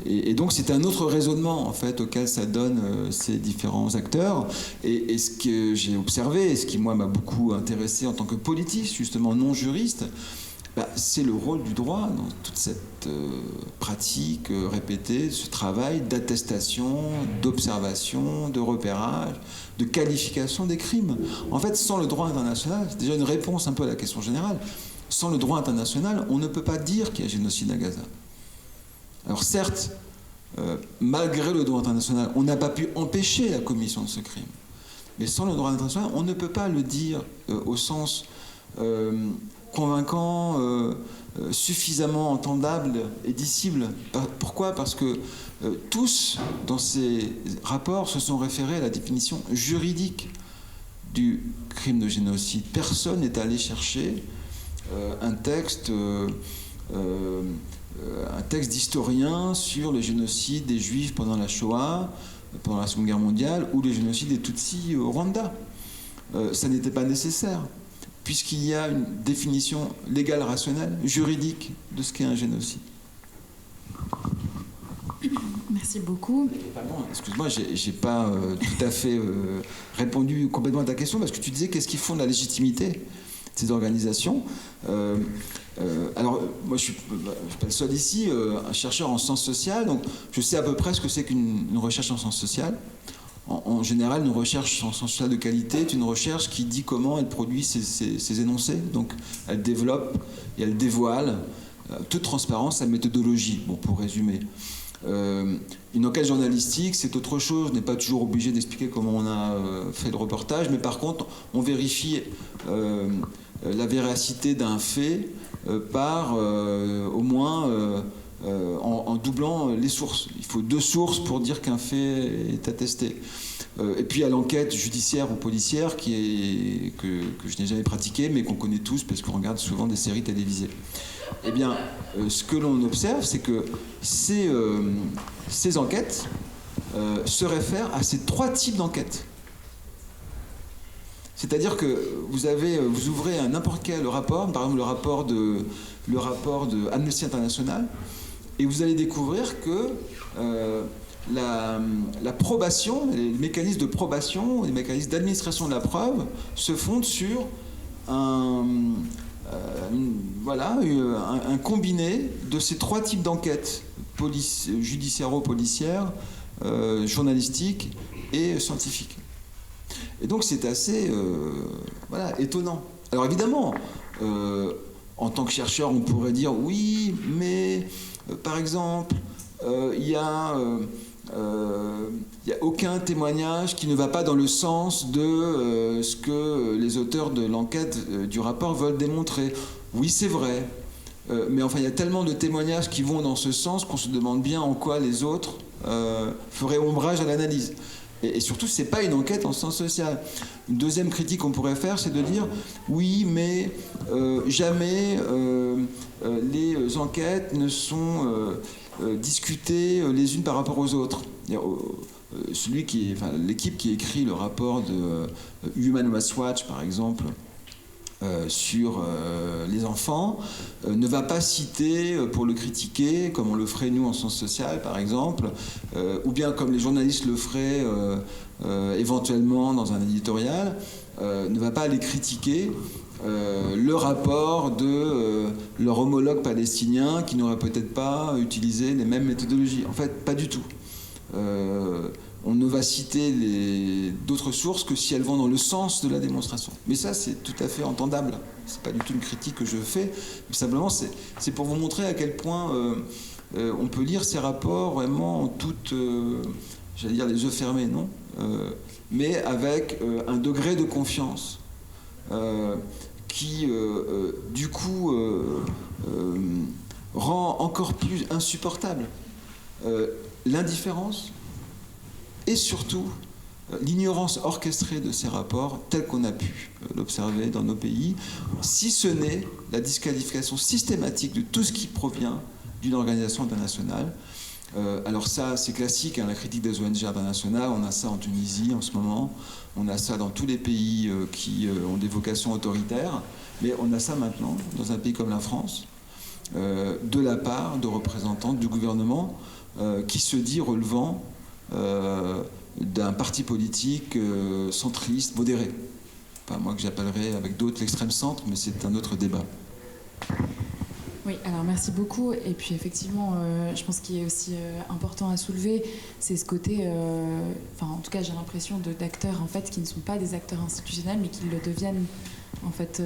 Et donc c'est un autre raisonnement en fait auquel ça donne ces différents acteurs. Et ce que j'ai observé, et ce qui moi m'a beaucoup intéressé en tant que politiste, justement non juriste, c'est le rôle du droit dans toute cette pratique répétée, ce travail d'attestation, d'observation, de repérage, de qualification des crimes. En fait, sans le droit international, c'est déjà une réponse un peu à la question générale, sans le droit international, on ne peut pas dire qu'il y a génocide à Gaza. Alors certes, malgré le droit international, on n'a pas pu empêcher la commission de ce crime. Mais sans le droit international, on ne peut pas le dire au sens convaincant, suffisamment entendable et dissible. Pourquoi ? Parce que tous, dans ces rapports, se sont référés à la définition juridique du crime de génocide. Personne n'est allé chercher un texte d'historien sur le génocide des Juifs pendant la Shoah, pendant la Seconde Guerre mondiale, ou le génocide des Tutsis au Rwanda. Ça n'était pas nécessaire, puisqu'il y a une définition légale, rationnelle, juridique de ce qu'est un génocide. Merci beaucoup. Pardon, excuse-moi, j'ai pas tout à fait répondu complètement à ta question, parce que tu disais qu'est-ce qui fonde la légitimité de ces organisations. Alors, moi, je suis pas le seul ici, un chercheur en sciences sociales, donc je sais à peu près ce que c'est qu'une recherche en sciences sociales. En général, une recherche en sciences sociales de qualité est une recherche qui dit comment elle produit ses énoncés. Donc, elle développe et elle dévoile, toute transparence, sa méthodologie, bon, pour résumer. Une enquête journalistique, c'est autre chose. On n'est pas toujours obligé d'expliquer comment on a fait le reportage, mais par contre, on vérifie la véracité d'un fait par au moins en doublant les sources. Il faut 2 sources pour dire qu'un fait est attesté. Et puis à l'enquête judiciaire ou policière que je n'ai jamais pratiquée, mais qu'on connaît tous parce qu'on regarde souvent des séries télévisées. Eh bien, ce que l'on observe, c'est que ces enquêtes se réfèrent à ces 3 types d'enquêtes. C'est-à-dire que vous ouvrez n'importe quel rapport, par exemple le rapport de Amnesty International, et vous allez découvrir que la probation, les mécanismes de probation, les mécanismes d'administration de la preuve se fondent sur un combiné de ces 3 types d'enquêtes, judiciairo-policières, journalistiques et scientifiques. Et donc c'est assez étonnant. Alors évidemment, en tant que chercheur, on pourrait dire oui, mais par exemple, il n'y a aucun témoignage qui ne va pas dans le sens de ce que les auteurs de l'enquête du rapport veulent démontrer. Oui, c'est vrai. Mais enfin, il y a tellement de témoignages qui vont dans ce sens qu'on se demande bien en quoi les autres feraient ombrage à l'analyse. Et surtout, ce n'est pas une enquête en sciences sociales. Une deuxième critique qu'on pourrait faire, c'est de dire oui, mais jamais les enquêtes ne sont discutées les unes par rapport aux autres. L'équipe qui écrit le rapport de Human Rights Watch, par exemple, sur les enfants, ne va pas citer pour le critiquer, comme on le ferait nous en sciences sociales par exemple, ou bien comme les journalistes le feraient éventuellement dans un éditorial, ne va pas aller critiquer le rapport de leur homologue palestinien qui n'aurait peut-être pas utilisé les mêmes méthodologies. En fait, pas du tout. On ne va citer d'autres sources que si elles vont dans le sens de la démonstration. Mais ça, c'est tout à fait entendable. C'est pas du tout une critique que je fais, mais simplement, c'est pour vous montrer à quel point on peut lire ces rapports vraiment en toute, j'allais dire les yeux fermés, non, mais avec un degré de confiance qui, du coup, rend encore plus insupportable l'indifférence et surtout l'ignorance orchestrée de ces rapports tels qu'on a pu l'observer dans nos pays, si ce n'est la disqualification systématique de tout ce qui provient d'une organisation internationale. Alors ça, c'est classique, hein, la critique des ONG internationales, on a ça en Tunisie en ce moment, on a ça dans tous les pays qui ont des vocations autoritaires, mais on a ça maintenant dans un pays comme la France, de la part de représentants du gouvernement qui se dit relevant d'un parti politique centriste, modéré. Enfin, moi que j'appellerais avec d'autres l'extrême centre, mais c'est un autre débat. Oui, alors merci beaucoup. Et puis effectivement, je pense qu'il est aussi important à soulever, c'est ce côté, en tout cas j'ai l'impression d'acteurs en fait qui ne sont pas des acteurs institutionnels, mais qui le deviennent en fait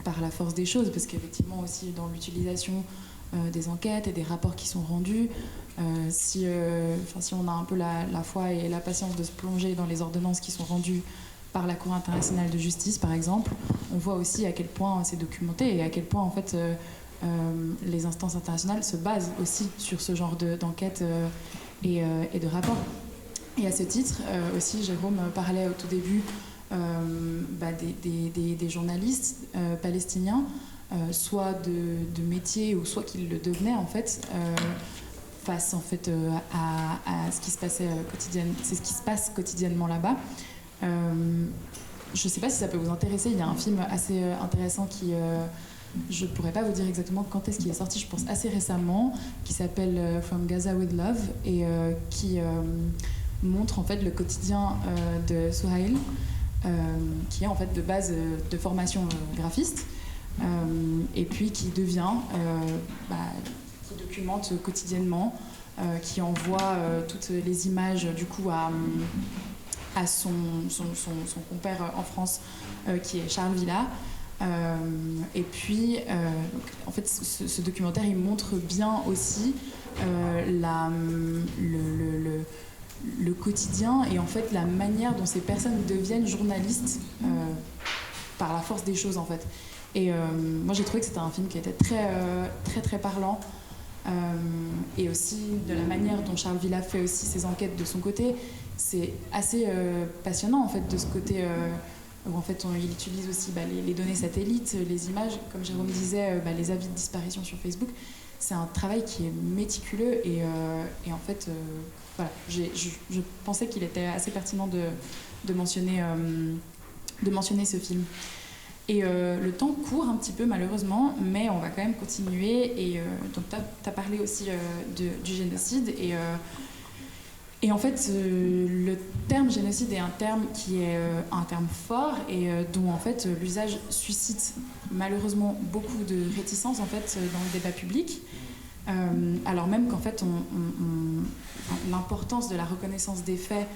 par la force des choses, parce qu'effectivement aussi dans l'utilisation des enquêtes et des rapports qui sont rendus, si on a un peu la foi et la patience de se plonger dans les ordonnances qui sont rendues par la Cour internationale de justice, par exemple, on voit aussi à quel point c'est documenté et à quel point en fait les instances internationales se basent aussi sur ce genre d'enquête et de rapports. Et à ce titre, aussi, Jérôme parlait au tout début des journalistes palestiniens, soit de métier ou soit qu'ils le devenaient en fait, face en fait à ce qui se passait c'est ce qui se passe quotidiennement là-bas. Je ne sais pas si ça peut vous intéresser. Il y a un film assez intéressant qui je ne pourrais pas vous dire exactement quand est-ce qu'il est sorti, je pense assez récemment, qui s'appelle From Gaza with Love et qui montre en fait le quotidien de Souhail, qui est en fait de base de formation graphiste, et puis qui devient, qui documente quotidiennement, qui envoie toutes les images du coup à son compère en France, qui est Charles Villa. Et puis, en fait, ce documentaire, il montre bien aussi le quotidien et en fait la manière dont ces personnes deviennent journalistes par la force des choses, en fait. Et moi, j'ai trouvé que c'était un film qui était très parlant. Et aussi de la manière dont Charles Villa fait aussi ses enquêtes de son côté. C'est assez passionnant, en fait, de ce côté... où en fait il utilise aussi les données satellites, les images, comme Jérôme disait, les avis de disparition sur Facebook. C'est un travail qui est méticuleux et en fait, voilà, je pensais qu'il était assez pertinent de mentionner ce film. Et le temps court un petit peu malheureusement, mais on va quand même continuer. Et donc tu as parlé aussi du génocide et en fait, le terme génocide est un terme qui est un terme fort et dont en fait l'usage suscite malheureusement beaucoup de réticences en fait dans le débat public. Alors même qu'en fait, l'importance de la reconnaissance des faits,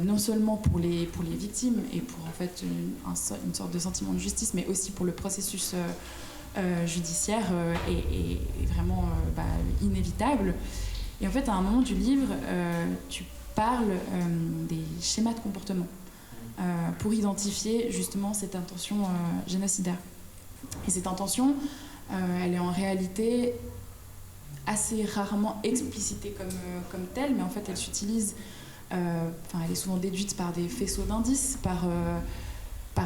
non seulement pour les victimes et pour en fait une sorte de sentiment de justice, mais aussi pour le processus judiciaire est vraiment inévitable. Et en fait, à un moment du livre, tu parles des schémas de comportement pour identifier justement cette intention génocidaire. Et cette intention, elle est en réalité assez rarement explicitée comme telle, mais en fait, elle s'utilise, elle est souvent déduite par des faisceaux d'indices, par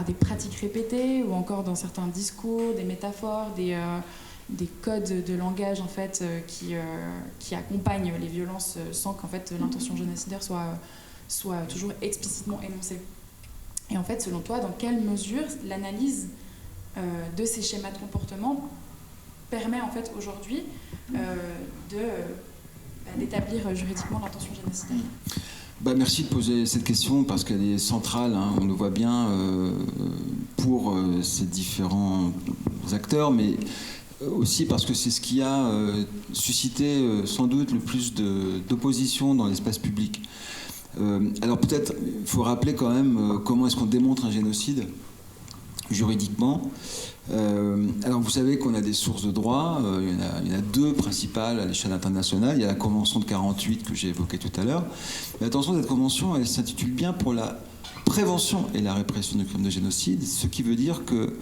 des pratiques répétées, ou encore dans certains discours, des métaphores, des codes de langage en fait qui accompagnent les violences sans qu'en fait l'intention génocidaire soit toujours explicitement énoncée. Et en fait, selon toi, dans quelle mesure l'analyse de ces schémas de comportement permet en fait aujourd'hui d'établir juridiquement l'intention génocidaire? Merci de poser cette question parce qu'elle est centrale, hein, on le voit bien pour ces différents acteurs, mais aussi parce que c'est ce qui a suscité sans doute le plus d'opposition dans l'espace public. Alors peut-être, il faut rappeler quand même comment est-ce qu'on démontre un génocide juridiquement. Alors vous savez qu'on a des sources de droit, il y en a deux principales à l'échelle internationale. Il y a la Convention de 48 que j'ai évoquée tout à l'heure. Mais attention, cette convention, elle s'intitule bien pour la prévention et la répression du crime de génocide, ce qui veut dire que,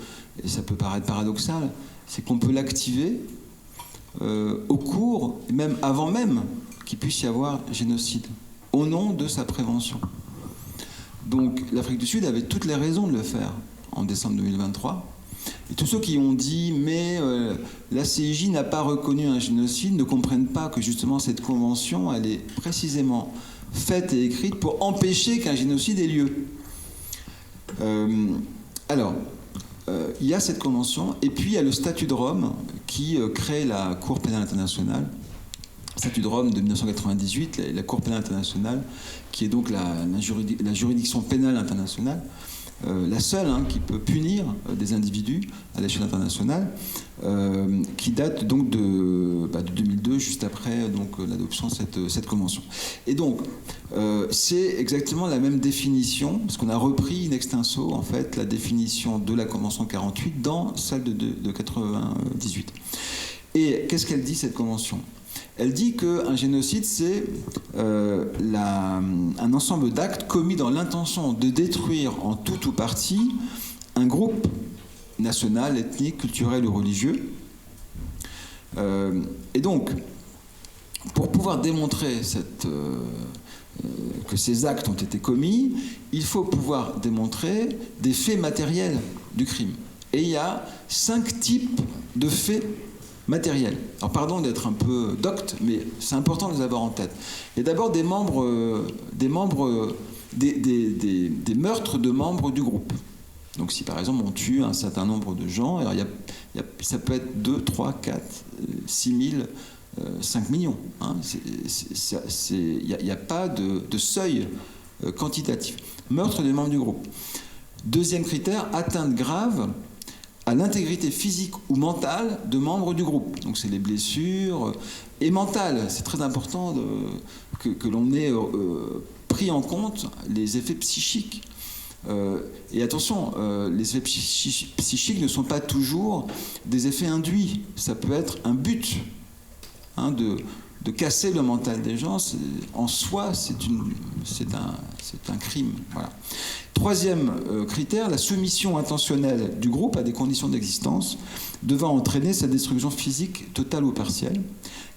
et ça peut paraître paradoxal, c'est qu'on peut l'activer au cours, et même avant même qu'il puisse y avoir génocide, au nom de sa prévention. Donc l'Afrique du Sud avait toutes les raisons de le faire en décembre 2023. Et tous ceux qui ont dit « mais la CIJ n'a pas reconnu un génocide » ne comprennent pas que justement cette convention, elle est précisément faite et écrite pour empêcher qu'un génocide ait lieu. Il y a cette convention, et puis il y a le statut de Rome qui crée la Cour pénale internationale. Le statut de Rome de 1998, la Cour pénale internationale, qui est donc la juridiction pénale internationale, la seule qui peut punir des individus à l'échelle internationale, qui date donc de 2002, juste après donc l'adoption de cette convention. Et donc, c'est exactement la même définition, parce qu'on a repris in extenso, en fait, la définition de la Convention 48 dans celle de 98. Et qu'est-ce qu'elle dit, cette convention ? Elle dit qu'un génocide, c'est un ensemble d'actes commis dans l'intention de détruire en tout ou partie un groupe national, ethnique, culturel ou religieux. Et donc, pour pouvoir démontrer que ces actes ont été commis, il faut pouvoir démontrer des faits matériels du crime. Et il y a 5 types de faits matériels. Alors pardon d'être un peu docte, mais c'est important de les avoir en tête. Il y a d'abord des meurtres de membres du groupe. Donc si par exemple on tue un certain nombre de gens, alors ça peut être 2, 3, 4, 6 000, 5 millions. Il n'y a pas de seuil quantitatif. Meurtre des membres du groupe. Deuxième critère, atteinte grave à l'intégrité physique ou mentale de membres du groupe. Donc c'est les blessures et mentales. C'est très important que l'on ait pris en compte les effets psychiques. Et attention, les effets psychiques ne sont pas toujours des effets induits. Ça peut être un but de casser le mental des gens. En soi, c'est un crime. Voilà. Troisième critère, la soumission intentionnelle du groupe à des conditions d'existence devant entraîner sa destruction physique totale ou partielle.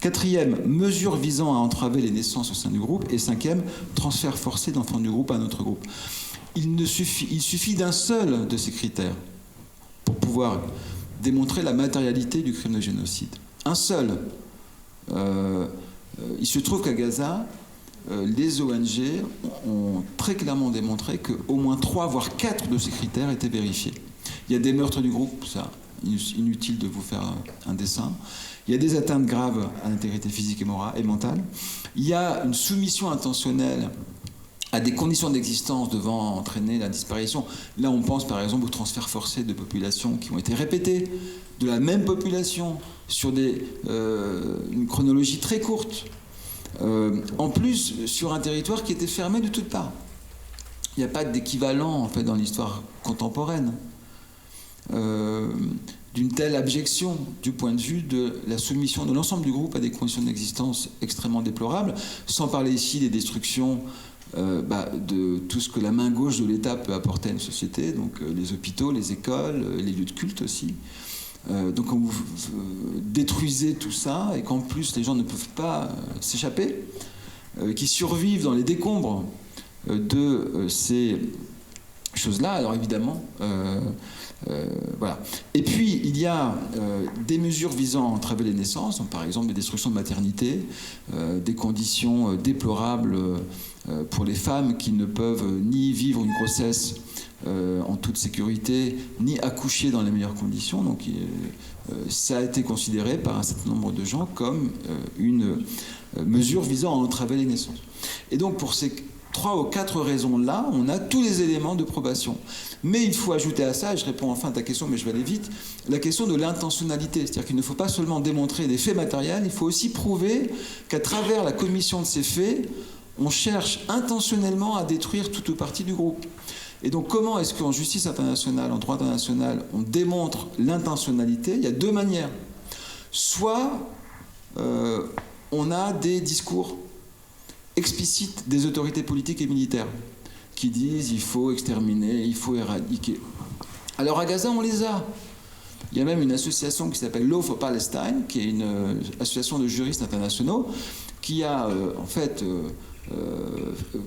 Quatrième, mesure visant à entraver les naissances au sein du groupe. Et cinquième, transfert forcé d'enfants du groupe à un autre groupe. Il suffit d'un seul de ces critères pour pouvoir démontrer la matérialité du crime de génocide. Un seul. Il se trouve qu'à Gaza, les ONG ont très clairement démontré qu'au moins 3 voire 4 de ces critères étaient vérifiés. Il y a des meurtres du groupe, ça, inutile de vous faire un dessin. Il y a des atteintes graves à l'intégrité physique et mentale. Il y a une soumission intentionnelle à des conditions d'existence devant entraîner la disparition. Là, on pense par exemple au transfert forcé de populations qui ont été répétées, de la même population, sur une chronologie très courte. En plus, sur un territoire qui était fermé de toutes parts. Il n'y a pas d'équivalent, en fait, dans l'histoire contemporaine d'une telle abjection du point de vue de la soumission de l'ensemble du groupe à des conditions d'existence extrêmement déplorables, sans parler ici des destructions de tout ce que la main gauche de l'État peut apporter à une société, donc les hôpitaux, les écoles, les lieux de culte aussi. Donc quand vous détruisez tout ça et qu'en plus les gens ne peuvent pas s'échapper, qui survivent dans les décombres de ces choses-là, alors évidemment, voilà. Et puis il y a des mesures visant à entraver les naissances, donc, par exemple des destructions de maternité, des conditions déplorables pour les femmes qui ne peuvent ni vivre une grossesse en toute sécurité, ni accoucher dans les meilleures conditions. Donc ça a été considéré par un certain nombre de gens comme une mesure visant à entraver les naissances. Et donc pour ces 3 ou 4 raisons-là, on a tous les éléments de probation. Mais il faut ajouter à ça, et je réponds enfin à ta question, mais je vais aller vite, la question de l'intentionnalité. C'est-à-dire qu'il ne faut pas seulement démontrer des faits matériels, il faut aussi prouver qu'à travers la commission de ces faits, on cherche intentionnellement à détruire toute ou partie du groupe. Et donc comment est-ce qu'en justice internationale, en droit international, on démontre l'intentionnalité ? Il y a 2 manières. Soit on a des discours explicites des autorités politiques et militaires qui disent il faut exterminer, il faut éradiquer. Alors à Gaza, on les a. Il y a même une association qui s'appelle Law for Palestine, qui est une association de juristes internationaux, qui a en fait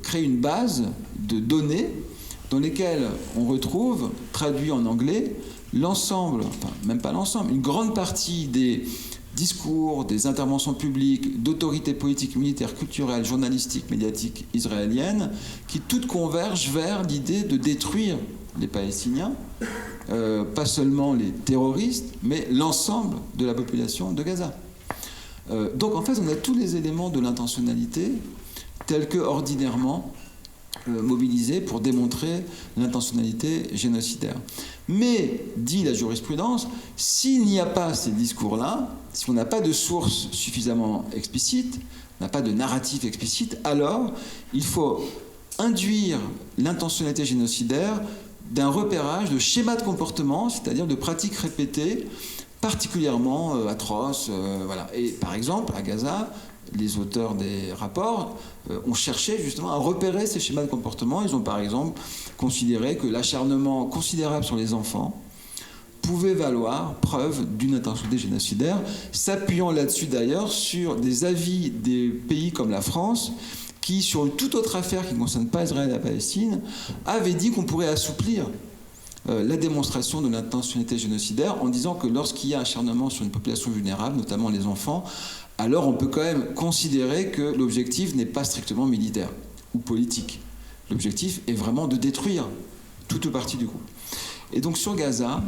créé une base de données dans lesquelles on retrouve, traduit en anglais, l'ensemble, enfin même pas l'ensemble, une grande partie des discours, des interventions publiques d'autorités politiques, militaires, culturelles, journalistiques, médiatiques israéliennes, qui toutes convergent vers l'idée de détruire les Palestiniens, pas seulement les terroristes, mais l'ensemble de la population de Gaza. Donc en fait, on a tous les éléments de l'intentionnalité tels que ordinairement mobilisés pour démontrer l'intentionnalité génocidaire. Mais, dit la jurisprudence, s'il n'y a pas ces discours-là, si on n'a pas de source suffisamment explicite, on n'a pas de narratif explicite, alors il faut induire l'intentionnalité génocidaire d'un repérage de schémas de comportement, c'est-à-dire de pratiques répétées, particulièrement atroces. Voilà. Et par exemple, à Gaza, les auteurs des rapports ont cherché justement à repérer ces schémas de comportement. Ils ont par exemple considéré que l'acharnement considérable sur les enfants pouvait valoir preuve d'une intentionnalité génocidaire, s'appuyant là-dessus d'ailleurs sur des avis des pays comme la France, qui, sur une toute autre affaire qui ne concerne pas Israël et la Palestine, avait dit qu'on pourrait assouplir la démonstration de l'intentionnalité génocidaire en disant que lorsqu'il y a acharnement sur une population vulnérable, notamment les enfants, alors on peut quand même considérer que l'objectif n'est pas strictement militaire ou politique. L'objectif est vraiment de détruire toute partie du groupe. Et donc sur Gaza,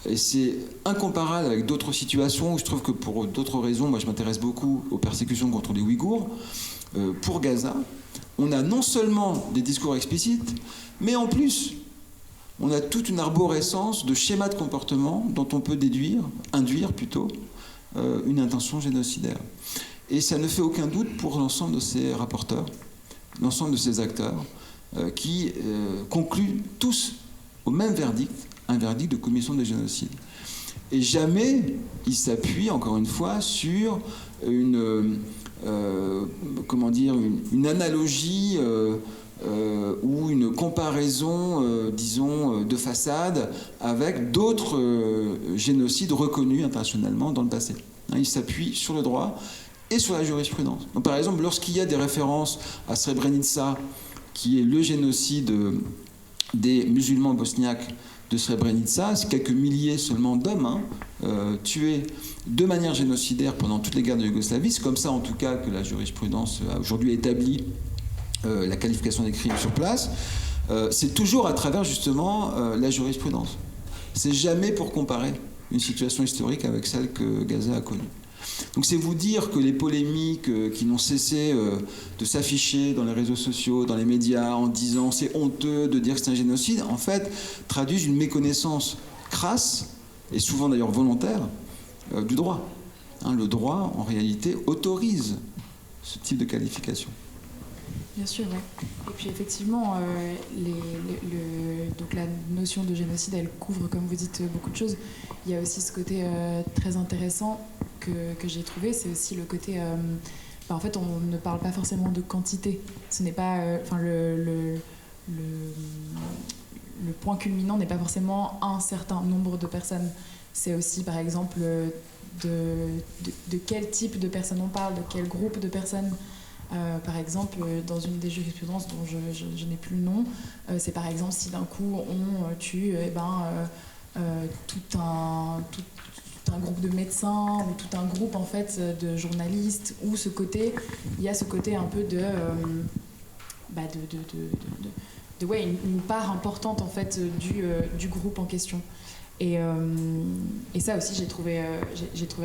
et c'est incomparable avec d'autres situations où je trouve que pour d'autres raisons, moi je m'intéresse beaucoup aux persécutions contre les Ouïghours, pour Gaza, on a non seulement des discours explicites, mais en plus, on a toute une arborescence de schémas de comportement dont on peut induire plutôt, une intention génocidaire. Et ça ne fait aucun doute pour l'ensemble de ces rapporteurs, l'ensemble de ces acteurs, qui concluent tous au même verdict, un verdict de commission de génocide. Et jamais ils s'appuient, encore une fois, sur une analogie ou une comparaison, disons, de façade avec d'autres génocides reconnus internationalement dans le passé. Ils s'appuient sur le droit et sur la jurisprudence. Donc, par exemple, lorsqu'il y a des références à Srebrenica, qui est le génocide des musulmans bosniaques de Srebrenica, c'est quelques milliers seulement d'hommes tués de manière génocidaire pendant toutes les guerres de Yougoslavie. C'est comme ça, en tout cas, que la jurisprudence a aujourd'hui établi la qualification des crimes sur place. C'est toujours à travers, justement, la jurisprudence. C'est jamais pour comparer une situation historique avec celle que Gaza a connue. Donc c'est vous dire que les polémiques qui n'ont cessé de s'afficher dans les réseaux sociaux, dans les médias, en disant c'est honteux de dire que c'est un génocide, en fait, traduisent une méconnaissance crasse, et souvent d'ailleurs volontaire, du droit. Le droit, en réalité, autorise ce type de qualification. Bien sûr, oui. Et puis effectivement, donc la notion de génocide, elle couvre, comme vous dites, beaucoup de choses. Il y a aussi ce côté très intéressant que j'ai trouvé, c'est aussi le côté... en fait, on ne parle pas forcément de quantité. Ce n'est pas... le point culminant n'est pas forcément un certain nombre de personnes. C'est aussi, par exemple, de quel type de personnes on parle, de quel groupe de personnes. Par exemple, dans une des jurisprudences dont je n'ai plus le nom, c'est par exemple si d'un coup on tue tout un groupe de médecins ou tout un groupe en fait de journalistes, ou il y a ce côté un peu une part importante en fait du groupe en question. Et ça aussi j'ai trouvé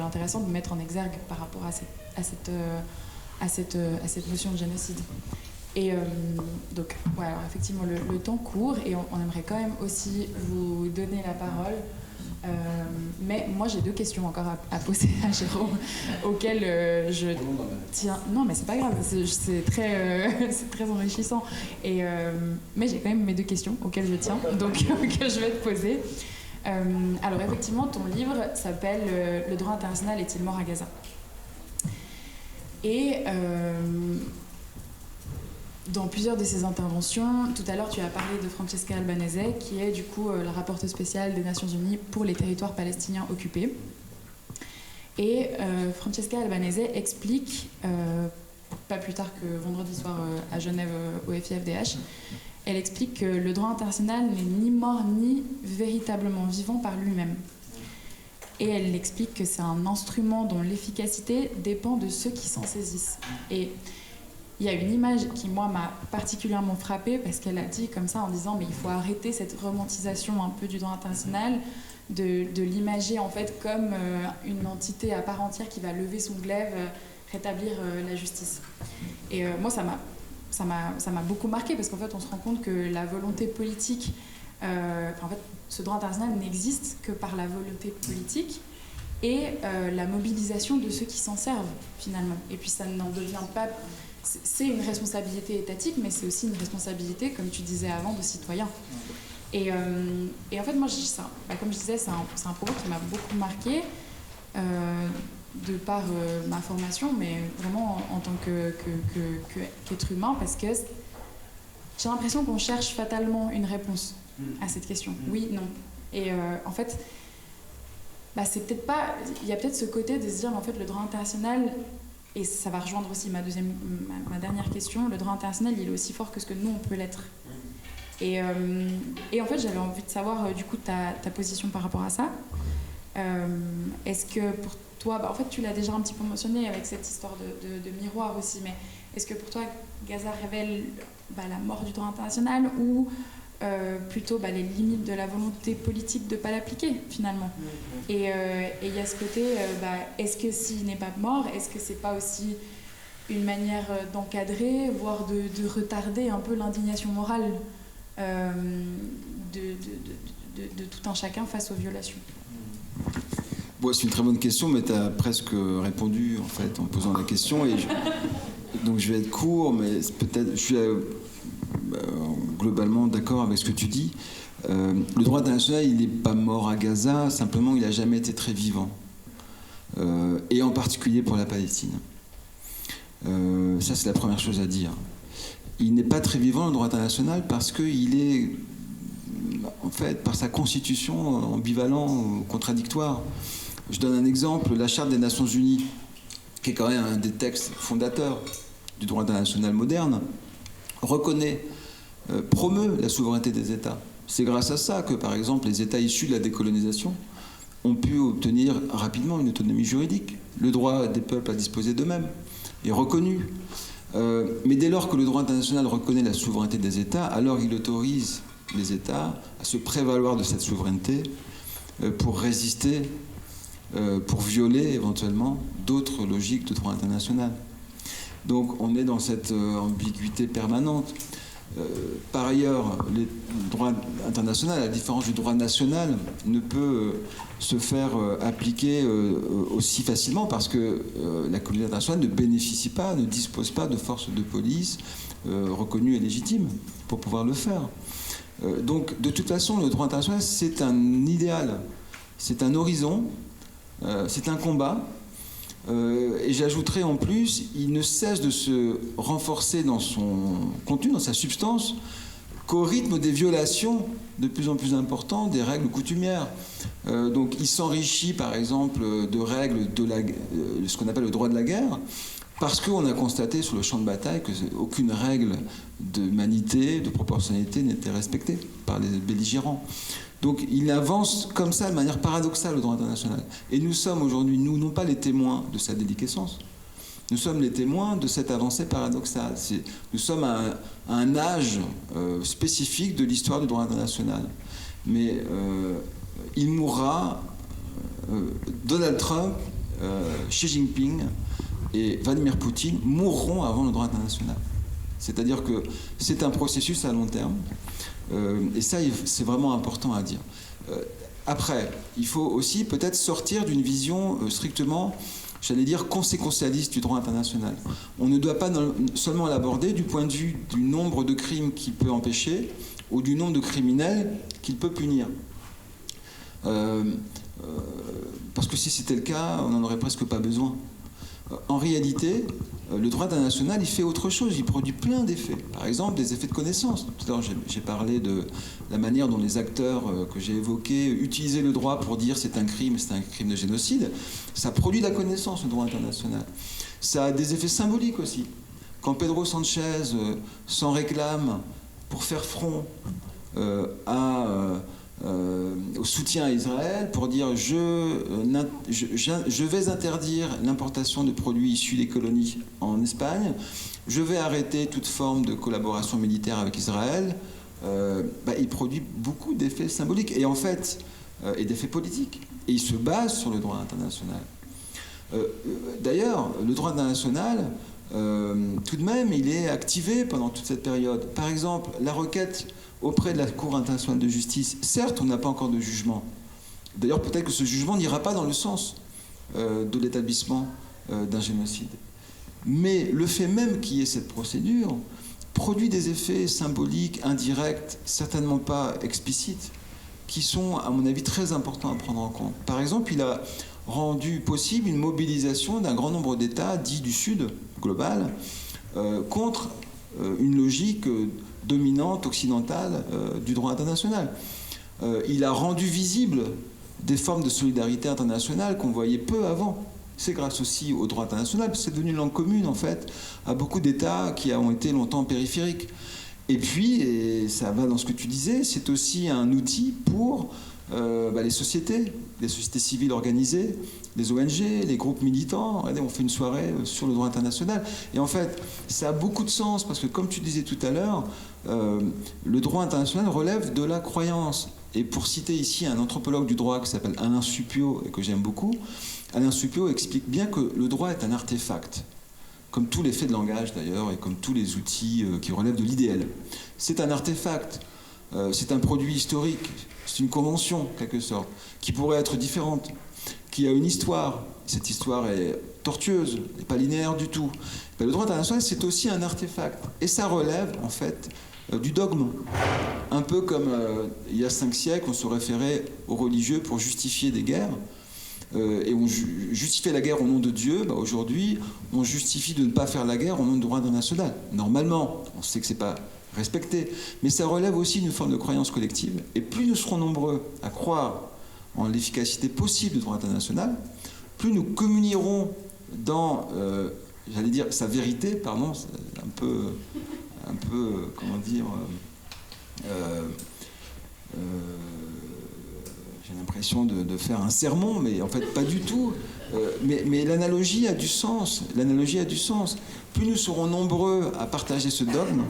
intéressant de mettre en exergue par rapport à cette notion de génocide. Et donc, ouais, alors effectivement, le temps court et on aimerait quand même aussi vous donner la parole. Mais moi, j'ai 2 questions encore à poser à Jérôme, auxquelles je tiens... Non, mais c'est pas grave, c'est très enrichissant. Mais j'ai quand même mes 2 questions auxquelles je tiens, donc que je vais te poser. Alors effectivement, ton livre s'appelle « Le droit international est-il mort à Gaza ?» Et dans plusieurs de ces interventions, tout à l'heure tu as parlé de Francesca Albanese, qui est du coup la rapporteure spéciale des Nations Unies pour les territoires palestiniens occupés. Et Francesca Albanese explique, pas plus tard que vendredi soir à Genève au FIFDH, elle explique que le droit international n'est ni mort ni véritablement vivant par lui-même. Et elle explique que c'est un instrument dont l'efficacité dépend de ceux qui s'en saisissent. Et il y a une image qui, moi, m'a particulièrement frappée, parce qu'elle a dit comme ça en disant « mais il faut arrêter cette romantisation un peu du droit international, de l'imager en fait comme une entité à part entière qui va lever son glaive, rétablir la justice. » Et moi, ça ça m'a beaucoup marqué parce qu'en fait, on se rend compte que la volonté politique, en fait, ce droit international n'existe que par la volonté politique et la mobilisation de ceux qui s'en servent, finalement. Et puis, ça n'en devient pas... C'est une responsabilité étatique, mais c'est aussi une responsabilité, comme tu disais avant, de citoyen. Et en fait, moi, comme je disais, c'est un propos qui m'a beaucoup marqué, de par ma formation, mais vraiment en tant qu'être humain, parce que j'ai l'impression qu'on cherche fatalement une réponse à cette question. Oui, non. Et en fait, c'est peut-être pas... Il y a peut-être ce côté de se dire, en fait, le droit international, et ça va rejoindre aussi ma dernière question, le droit international, il est aussi fort que ce que nous, on peut l'être. Et en fait, j'avais envie de savoir, du coup, ta position par rapport à ça. Est-ce que pour toi, en fait, tu l'as déjà un petit peu mentionné avec cette histoire de miroir aussi, mais est-ce que pour toi, Gaza révèle la mort du droit international ou plutôt les limites de la volonté politique de ne pas l'appliquer, finalement? Et il y a ce côté, est-ce que s'il n'est pas mort, est-ce que c'est pas aussi une manière d'encadrer, voire de retarder un peu l'indignation morale de tout un chacun face aux violations? Bon, c'est une très bonne question, mais tu as presque répondu en fait en posant la question. Donc je vais être court, mais peut-être je suis globalement d'accord avec ce que tu dis. Le droit international, il n'est pas mort à Gaza, simplement il n'a jamais été très vivant. Et en particulier pour la Palestine. Ça, c'est la première chose à dire. Il n'est pas très vivant, le droit international, parce qu'il est, en fait, par sa constitution, ambivalent, contradictoire. Je donne un exemple, la Charte des Nations Unies, qui est quand même un des textes fondateurs du droit international moderne, reconnaît, promeut la souveraineté des États. C'est grâce à ça que, par exemple, les États issus de la décolonisation ont pu obtenir rapidement une autonomie juridique. Le droit des peuples à disposer d'eux-mêmes est reconnu. Mais dès lors que le droit international reconnaît la souveraineté des États, alors il autorise les États à se prévaloir de cette souveraineté pour résister, pour violer éventuellement d'autres logiques de droit international. Donc on est dans cette ambiguïté permanente. Par ailleurs, le droit international, à la différence du droit national, ne peut se faire appliquer aussi facilement parce que la communauté internationale ne bénéficie pas, ne dispose pas de forces de police reconnues et légitimes pour pouvoir le faire. Donc, de toute façon, le droit international, c'est un idéal, c'est un horizon, c'est un combat. Et j'ajouterais en plus, il ne cesse de se renforcer dans son contenu, dans sa substance, qu'au rythme des violations de plus en plus importantes des règles coutumières. Donc il s'enrichit par exemple de règles de ce qu'on appelle le droit de la guerre, parce qu'on a constaté sur le champ de bataille qu'aucune règle d'humanité, de proportionnalité n'était respectée par les belligérants. Donc il avance comme ça de manière paradoxale le droit international. Et nous sommes aujourd'hui, nous, non pas les témoins de sa déliquescence, nous sommes les témoins de cette avancée paradoxale. Nous sommes à un âge spécifique de l'histoire du droit international. Mais il mourra, Donald Trump, Xi Jinping et Vladimir Poutine mourront avant le droit international. C'est-à-dire que c'est un processus à long terme. Et ça, c'est vraiment important à dire. Après, il faut aussi peut-être sortir d'une vision strictement, j'allais dire, conséquentialiste du droit international. On ne doit pas seulement l'aborder du point de vue du nombre de crimes qu'il peut empêcher ou du nombre de criminels qu'il peut punir. Parce que si c'était le cas, on n'en aurait presque pas besoin. En réalité, le droit international, il fait autre chose, il produit plein d'effets. Par exemple, des effets de connaissance. Tout à l'heure, j'ai parlé de la manière dont les acteurs que j'ai évoqués utilisaient le droit pour dire c'est un crime de génocide. Ça produit de la connaissance, le droit international. Ça a des effets symboliques aussi. Quand Pedro Sanchez s'en réclame pour faire front au soutien à Israël, pour dire je vais interdire l'importation de produits issus des colonies en Espagne, je vais arrêter toute forme de collaboration militaire avec Israël, il produit beaucoup d'effets symboliques et en fait et d'effets politiques. Et il se base sur le droit international. D'ailleurs, le droit international tout de même, il est activé pendant toute cette période. Par exemple, la requête auprès de la Cour internationale de justice, certes, on n'a pas encore de jugement. D'ailleurs, peut-être que ce jugement n'ira pas dans le sens de l'établissement d'un génocide. Mais le fait même qu'il y ait cette procédure produit des effets symboliques, indirects, certainement pas explicites, qui sont, à mon avis, très importants à prendre en compte. Par exemple, il a rendu possible une mobilisation d'un grand nombre d'États dits du Sud global contre une logique dominante occidentale du droit international. Il a rendu visible des formes de solidarité internationale qu'on voyait peu avant. C'est grâce aussi au droit international, parce que c'est devenu une langue commune, en fait, à beaucoup d'États qui ont été longtemps périphériques. Et puis, et ça va dans ce que tu disais, c'est aussi un outil pour les sociétés civiles organisées, les ONG, les groupes militants. Regardez, on fait une soirée sur le droit international. Et en fait, ça a beaucoup de sens, parce que comme tu disais tout à l'heure, le droit international relève de la croyance. Et pour citer ici un anthropologue du droit qui s'appelle Alain Supiot, et que j'aime beaucoup, Alain Supiot explique bien que le droit est un artefact, comme tous les faits de langage d'ailleurs, et comme tous les outils qui relèvent de l'idéal. C'est un artefact, c'est un produit historique, c'est une convention, en quelque sorte, qui pourrait être différente, qui a une histoire. Cette histoire est tortueuse, n'est pas linéaire du tout. Mais le droit international, c'est aussi un artefact, et ça relève, en fait, du dogme. Un peu comme il y a 5 siècles, on se référait aux religieux pour justifier des guerres. Et on justifiait la guerre au nom de Dieu. Aujourd'hui, on justifie de ne pas faire la guerre au nom du droit international. Normalement, on sait que ce n'est pas respecté. Mais ça relève aussi d'une forme de croyance collective. Et plus nous serons nombreux à croire en l'efficacité possible du droit international, plus nous communierons dans, j'allais dire, sa vérité, pardon, un peu comment dire... j'ai l'impression de faire un sermon, mais en fait pas du tout. Mais l'analogie a du sens. L'analogie a du sens. Plus nous serons nombreux à partager ce dogme,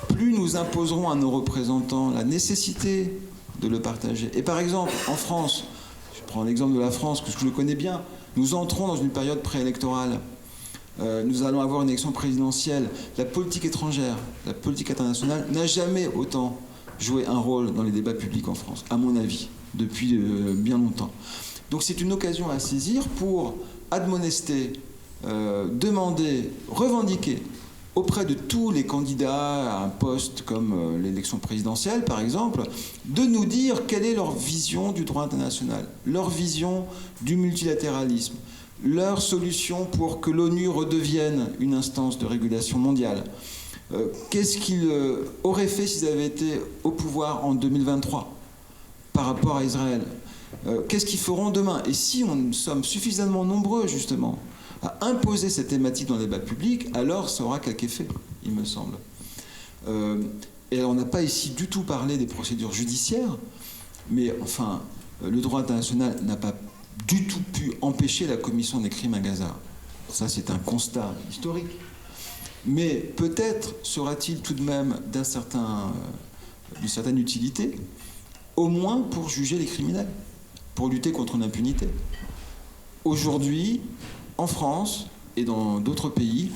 plus nous imposerons à nos représentants la nécessité de le partager. Et par exemple, en France, je prends l'exemple de la France, que je connais bien, nous entrons dans une période préélectorale. Nous allons avoir une élection présidentielle. La politique étrangère, la politique internationale n'a jamais autant joué un rôle dans les débats publics en France, à mon avis, depuis bien longtemps. Donc c'est une occasion à saisir pour admonester, demander, revendiquer auprès de tous les candidats à un poste comme l'élection présidentielle, par exemple, de nous dire quelle est leur vision du droit international, leur vision du multilatéralisme, leur solution pour que l'ONU redevienne une instance de régulation mondiale. Qu'est-ce qu'ils auraient fait s'ils avaient été au pouvoir en 2023 par rapport à Israël? Qu'est-ce qu'ils feront demain? Et si nous sommes suffisamment nombreux, justement, à imposer cette thématique dans le débat public, alors ça aura quelque effet, il me semble. Et on n'a pas ici du tout parlé des procédures judiciaires, mais enfin, le droit international n'a pas du tout pu empêcher la commission des crimes à Gaza. Ça, c'est un constat historique. Mais peut-être sera-t-il tout de même d'une certaine utilité, au moins pour juger les criminels, pour lutter contre l'impunité. Aujourd'hui, en France et dans d'autres pays,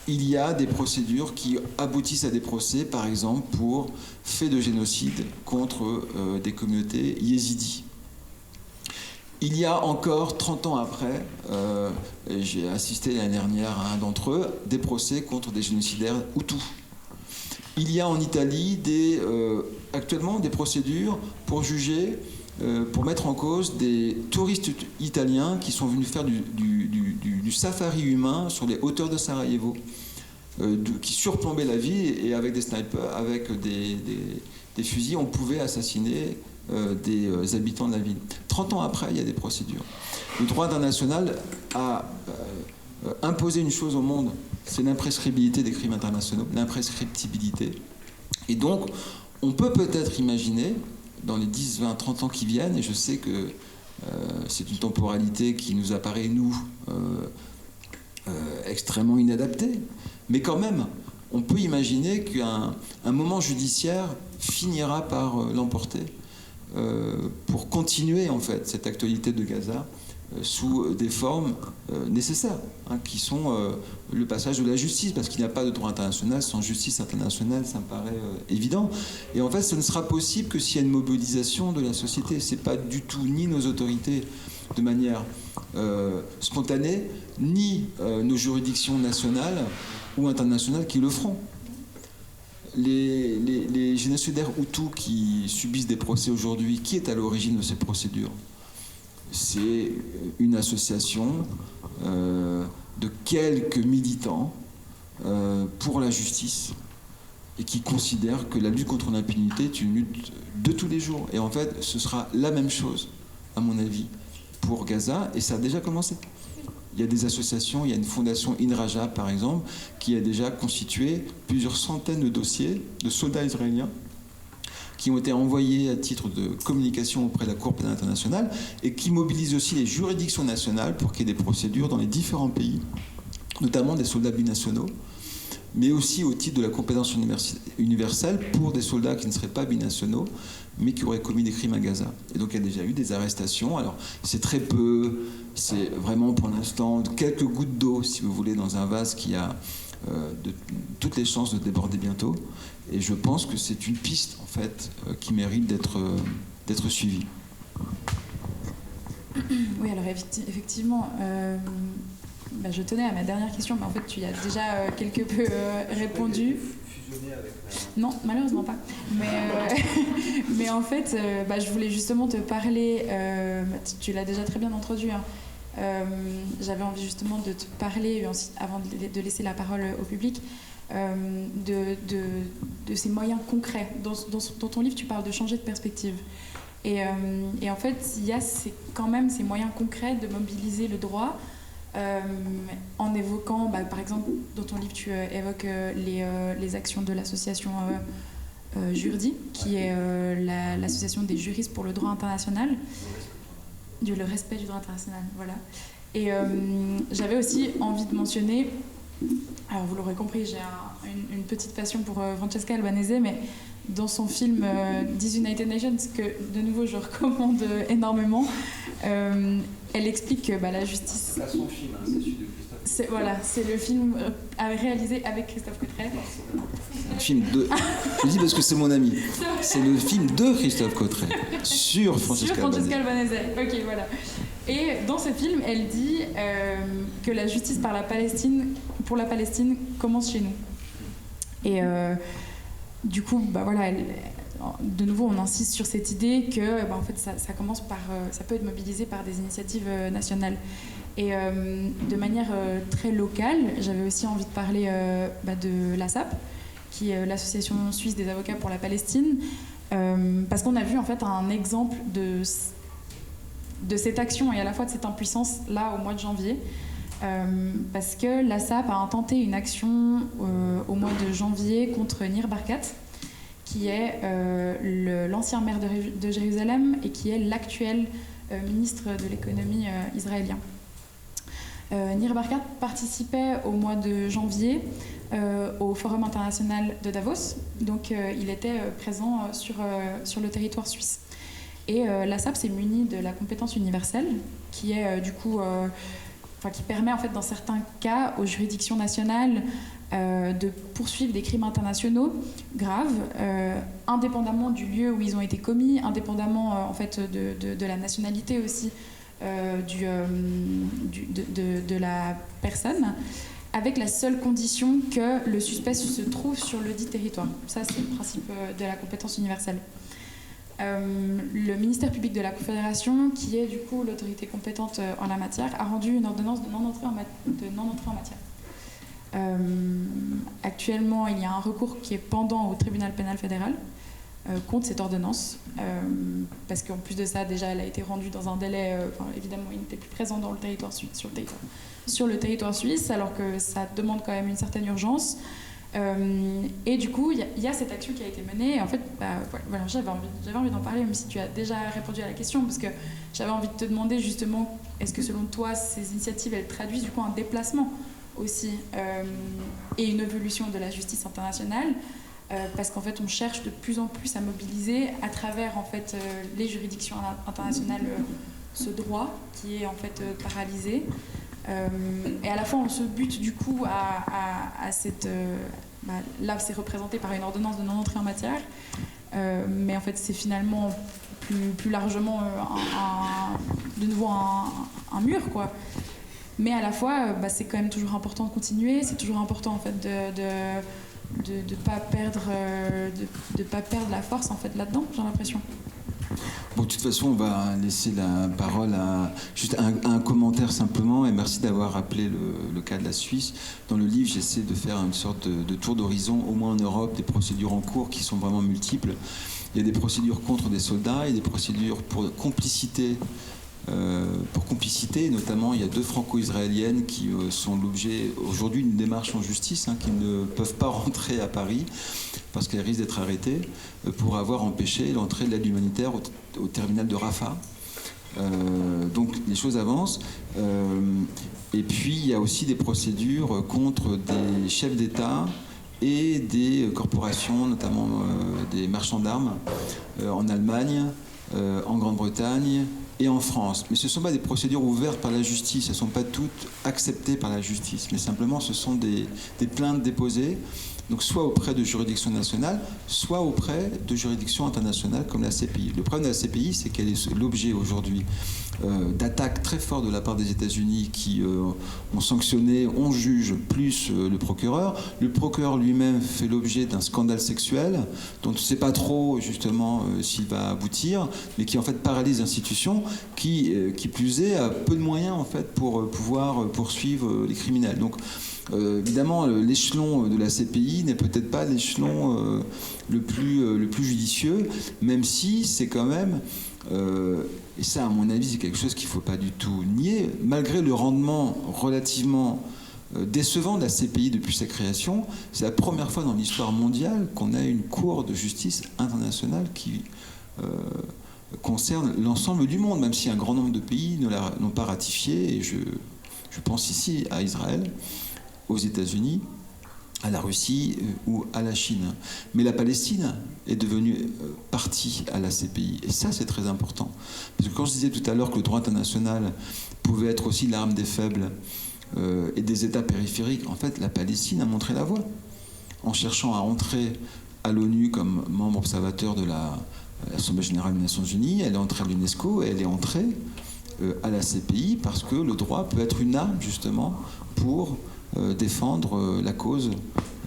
il y a des procédures qui aboutissent à des procès, par exemple pour faits de génocide contre des communautés yézidis. Il y a encore 30 ans après, j'ai assisté l'année dernière à un d'entre eux, des procès contre des génocidaires hutus. Il y a en Italie actuellement des procédures pour juger, pour mettre en cause des touristes italiens qui sont venus faire du safari humain sur les hauteurs de Sarajevo, qui surplombaient la ville, et avec des snipers, avec des fusils, on pouvait assassiner des habitants de la ville. 30 ans après, il y a des procédures. Le droit international a imposé une chose au monde, c'est l'imprescriptibilité des crimes internationaux, l'imprescriptibilité. Et donc, on peut peut-être imaginer, dans les 10, 20, 30 ans qui viennent, et je sais que c'est une temporalité qui nous apparaît, nous, extrêmement inadaptée, mais quand même, on peut imaginer qu'un moment judiciaire finira par l'emporter pour continuer, en fait, cette actualité de Gaza sous des formes nécessaires, hein, qui sont le passage de la justice, parce qu'il n'y a pas de droit international sans justice internationale, ça me paraît évident. Et en fait, ce ne sera possible que s'il y a une mobilisation de la société. Ce n'est pas du tout ni nos autorités de manière spontanée, ni nos juridictions nationales ou internationales qui le feront. Les génocidaires Hutus qui subissent des procès aujourd'hui, qui est à l'origine de ces procédures? C'est une association de quelques militants pour la justice et qui considèrent que la lutte contre l'impunité est une lutte de tous les jours. Et en fait, ce sera la même chose, à mon avis, pour Gaza, et ça a déjà commencé. Il y a des associations, il y a une fondation INRAJA, par exemple, qui a déjà constitué plusieurs centaines de dossiers de soldats israéliens qui ont été envoyés à titre de communication auprès de la Cour pénale internationale et qui mobilisent aussi les juridictions nationales pour qu'il y ait des procédures dans les différents pays, notamment des soldats binationaux, mais aussi au titre de la compétence universelle pour des soldats qui ne seraient pas binationaux, mais qui auraient commis des crimes à Gaza. Et donc il y a déjà eu des arrestations. Alors c'est très peu, c'est vraiment pour l'instant quelques gouttes d'eau, si vous voulez, dans un vase qui a toutes les chances de déborder bientôt. Et je pense que c'est une piste, en fait, qui mérite d'être suivie. Oui, alors effectivement, je tenais à ma dernière question, mais en fait, tu y as déjà quelque peu répondu. Non, malheureusement pas. Mais en fait, je voulais justement te parler, tu l'as déjà très bien introduit, hein. J'avais envie justement de te parler, avant de laisser la parole au public, de ces moyens concrets. Dans ton livre, tu parles de changer de perspective. Et en fait, il y a quand même ces moyens concrets de mobiliser le droit, en évoquant, par exemple, dans ton livre, tu évoques les actions de l'association Jurdi, qui est l'association des juristes pour le droit international. Le respect du droit international, voilà. Et j'avais aussi envie de mentionner, alors vous l'aurez compris, j'ai une petite passion pour Francesca Albanese, mais dans son film These United Nations, que de nouveau je recommande énormément, elle explique que la justice... C'est pas son film, hein, c'est celui de Christophe. Voilà, c'est le film réalisé avec Christophe Cotret. Un film de... Je le dis parce que c'est mon ami. C'est le film de Christophe Cotret sur Francesca Albanese. Ok, voilà. Et dans ce film, elle dit que la justice pour la Palestine commence chez nous. Et du coup, voilà, de nouveau, on insiste sur cette idée que en fait, ça commence par... ça peut être mobilisé par des initiatives nationales. Et de manière très locale, j'avais aussi envie de parler de l'ASAP, qui est l'association suisse des avocats pour la Palestine, parce qu'on a vu en fait un exemple de cette action et à la fois de cette impuissance là au mois de janvier, parce que l'ASAP a intenté une action au mois de janvier contre Nir Barkat, qui est l'ancien maire de Jérusalem et qui est l'actuel ministre de l'économie israélien. Nir Barkat participait au mois de janvier au Forum international de Davos, donc il était présent sur le territoire suisse. Et l'ASAP s'est munie de la compétence universelle, qui est qui permet en fait dans certains cas aux juridictions nationales de poursuivre des crimes internationaux graves, indépendamment du lieu où ils ont été commis, indépendamment en fait de la nationalité aussi de la personne, avec la seule condition que le suspect se trouve sur le dit territoire. Ça, c'est le principe de la compétence universelle. Le ministère public de la Confédération, qui est du coup l'autorité compétente en la matière, a rendu une ordonnance de non-entrée en matière. Actuellement, il y a un recours qui est pendant au tribunal pénal fédéral contre cette ordonnance, parce qu'en plus de ça, déjà, elle a été rendue dans un délai, évidemment, il n'était plus présent dans le territoire suisse, sur le territoire suisse, alors que ça demande quand même une certaine urgence. Et du coup, il y a cette action qui a été menée. Et en fait, voilà, j'avais envie d'en parler, même si tu as déjà répondu à la question, parce que j'avais envie de te demander justement, est-ce que selon toi, ces initiatives, elles traduisent du coup un déplacement aussi et une évolution de la justice internationale, parce qu'en fait, on cherche de plus en plus à mobiliser à travers en fait les juridictions internationales ce droit qui est en fait paralysé. Et à la fois on se bute du coup à cette... là c'est représenté par une ordonnance de non-entrée en matière, mais en fait c'est finalement plus largement de nouveau un mur, quoi. Mais à la fois c'est quand même toujours important de continuer, c'est toujours important en fait de pas perdre la force en fait là-dedans, j'ai l'impression. Bon, de toute façon, on va laisser la parole à juste un commentaire simplement, et merci d'avoir rappelé le cas de la Suisse. Dans le livre, j'essaie de faire une sorte de tour d'horizon, au moins en Europe, des procédures en cours qui sont vraiment multiples. Il y a des procédures contre des soldats, il y a des procédures pour complicité. Notamment, il y a 2 franco-israéliennes qui sont l'objet aujourd'hui d'une démarche en justice, qui ne peuvent pas rentrer à Paris parce qu'elles risquent d'être arrêtées pour avoir empêché l'entrée de l'aide humanitaire au terminal de Rafah. Donc les choses avancent. Et puis il y a aussi des procédures contre des chefs d'État et des corporations, notamment des marchands d'armes en Allemagne, en Grande-Bretagne et en France. Mais ce ne sont pas des procédures ouvertes par la justice, elles ne sont pas toutes acceptées par la justice, mais simplement ce sont des plaintes déposées, donc soit auprès de juridictions nationales, soit auprès de juridictions internationales comme la CPI. Le problème de la CPI, c'est qu'elle est l'objet aujourd'hui d'attaques très fortes de la part des États-Unis qui ont sanctionné 11 juges plus le procureur. Le procureur lui-même fait l'objet d'un scandale sexuel dont on ne sait pas trop justement s'il va aboutir, mais qui en fait paralyse l'institution, qui plus est a peu de moyens en fait pour pouvoir poursuivre les criminels. Donc évidemment, l'échelon de la CPI n'est peut-être pas l'échelon le plus judicieux, même si c'est quand même, et ça à mon avis c'est quelque chose qu'il ne faut pas du tout nier, malgré le rendement relativement décevant de la CPI depuis sa création, c'est la première fois dans l'histoire mondiale qu'on a une cour de justice internationale qui concerne l'ensemble du monde, même si un grand nombre de pays ne l'ont pas ratifié, et je pense ici à Israël, aux États-Unis, à la Russie ou à la Chine. Mais la Palestine est devenue partie à la CPI. Et ça, c'est très important. Parce que quand je disais tout à l'heure que le droit international pouvait être aussi l'arme des faibles et des États périphériques, en fait, la Palestine a montré la voie. En cherchant à entrer à l'ONU comme membre observateur de l'Assemblée générale des Nations Unies, elle est entrée à l'UNESCO et elle est entrée à la CPI parce que le droit peut être une arme, justement, pour défendre la cause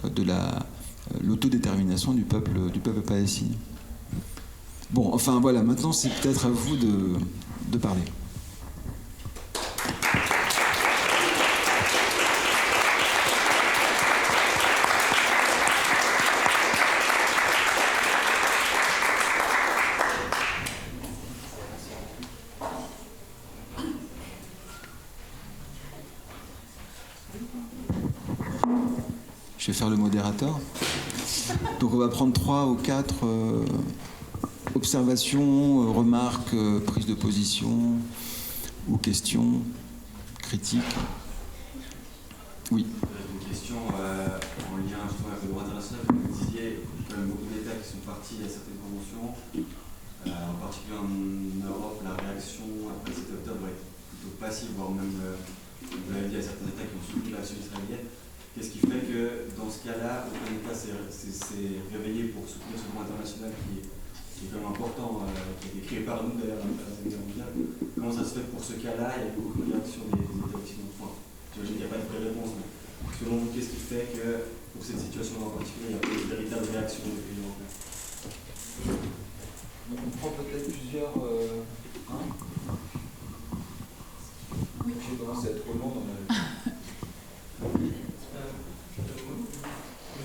de l'autodétermination du peuple palestinien. Bon, enfin voilà, maintenant c'est peut-être à vous de parler. Je vais faire le modérateur. Donc on va prendre 3 ou 4 observations, remarques, prises de position ou questions, critiques. Oui. Une question en lien justement avec le droit international. Comme vous disiez, il y a quand même beaucoup d'États qui sont partis à certaines conventions. En particulier en Europe, la réaction après 7 octobre est plutôt passive, voire même, vous l'avez dit, à certains États qui ont soutenu l'action israélienne. Qu'est-ce qui fait que, dans ce cas-là, aucun État s'est réveillé pour soutenir ce droit international qui est quand même important, qui a été créé par nous d'ailleurs à la Deuxième Guerre mondiale? Comment ça se fait pour ce cas-là? Il y a beaucoup de réactions des États occidentaux. J'imagine qu'il n'y a pas de vraie réponse, mais selon vous, qu'est-ce qui fait que, pour cette situation en particulier, il n'y a pas de véritable réaction des pays européens? On prend peut-être plusieurs... Oui. J'ai commencé à être trop long dans la...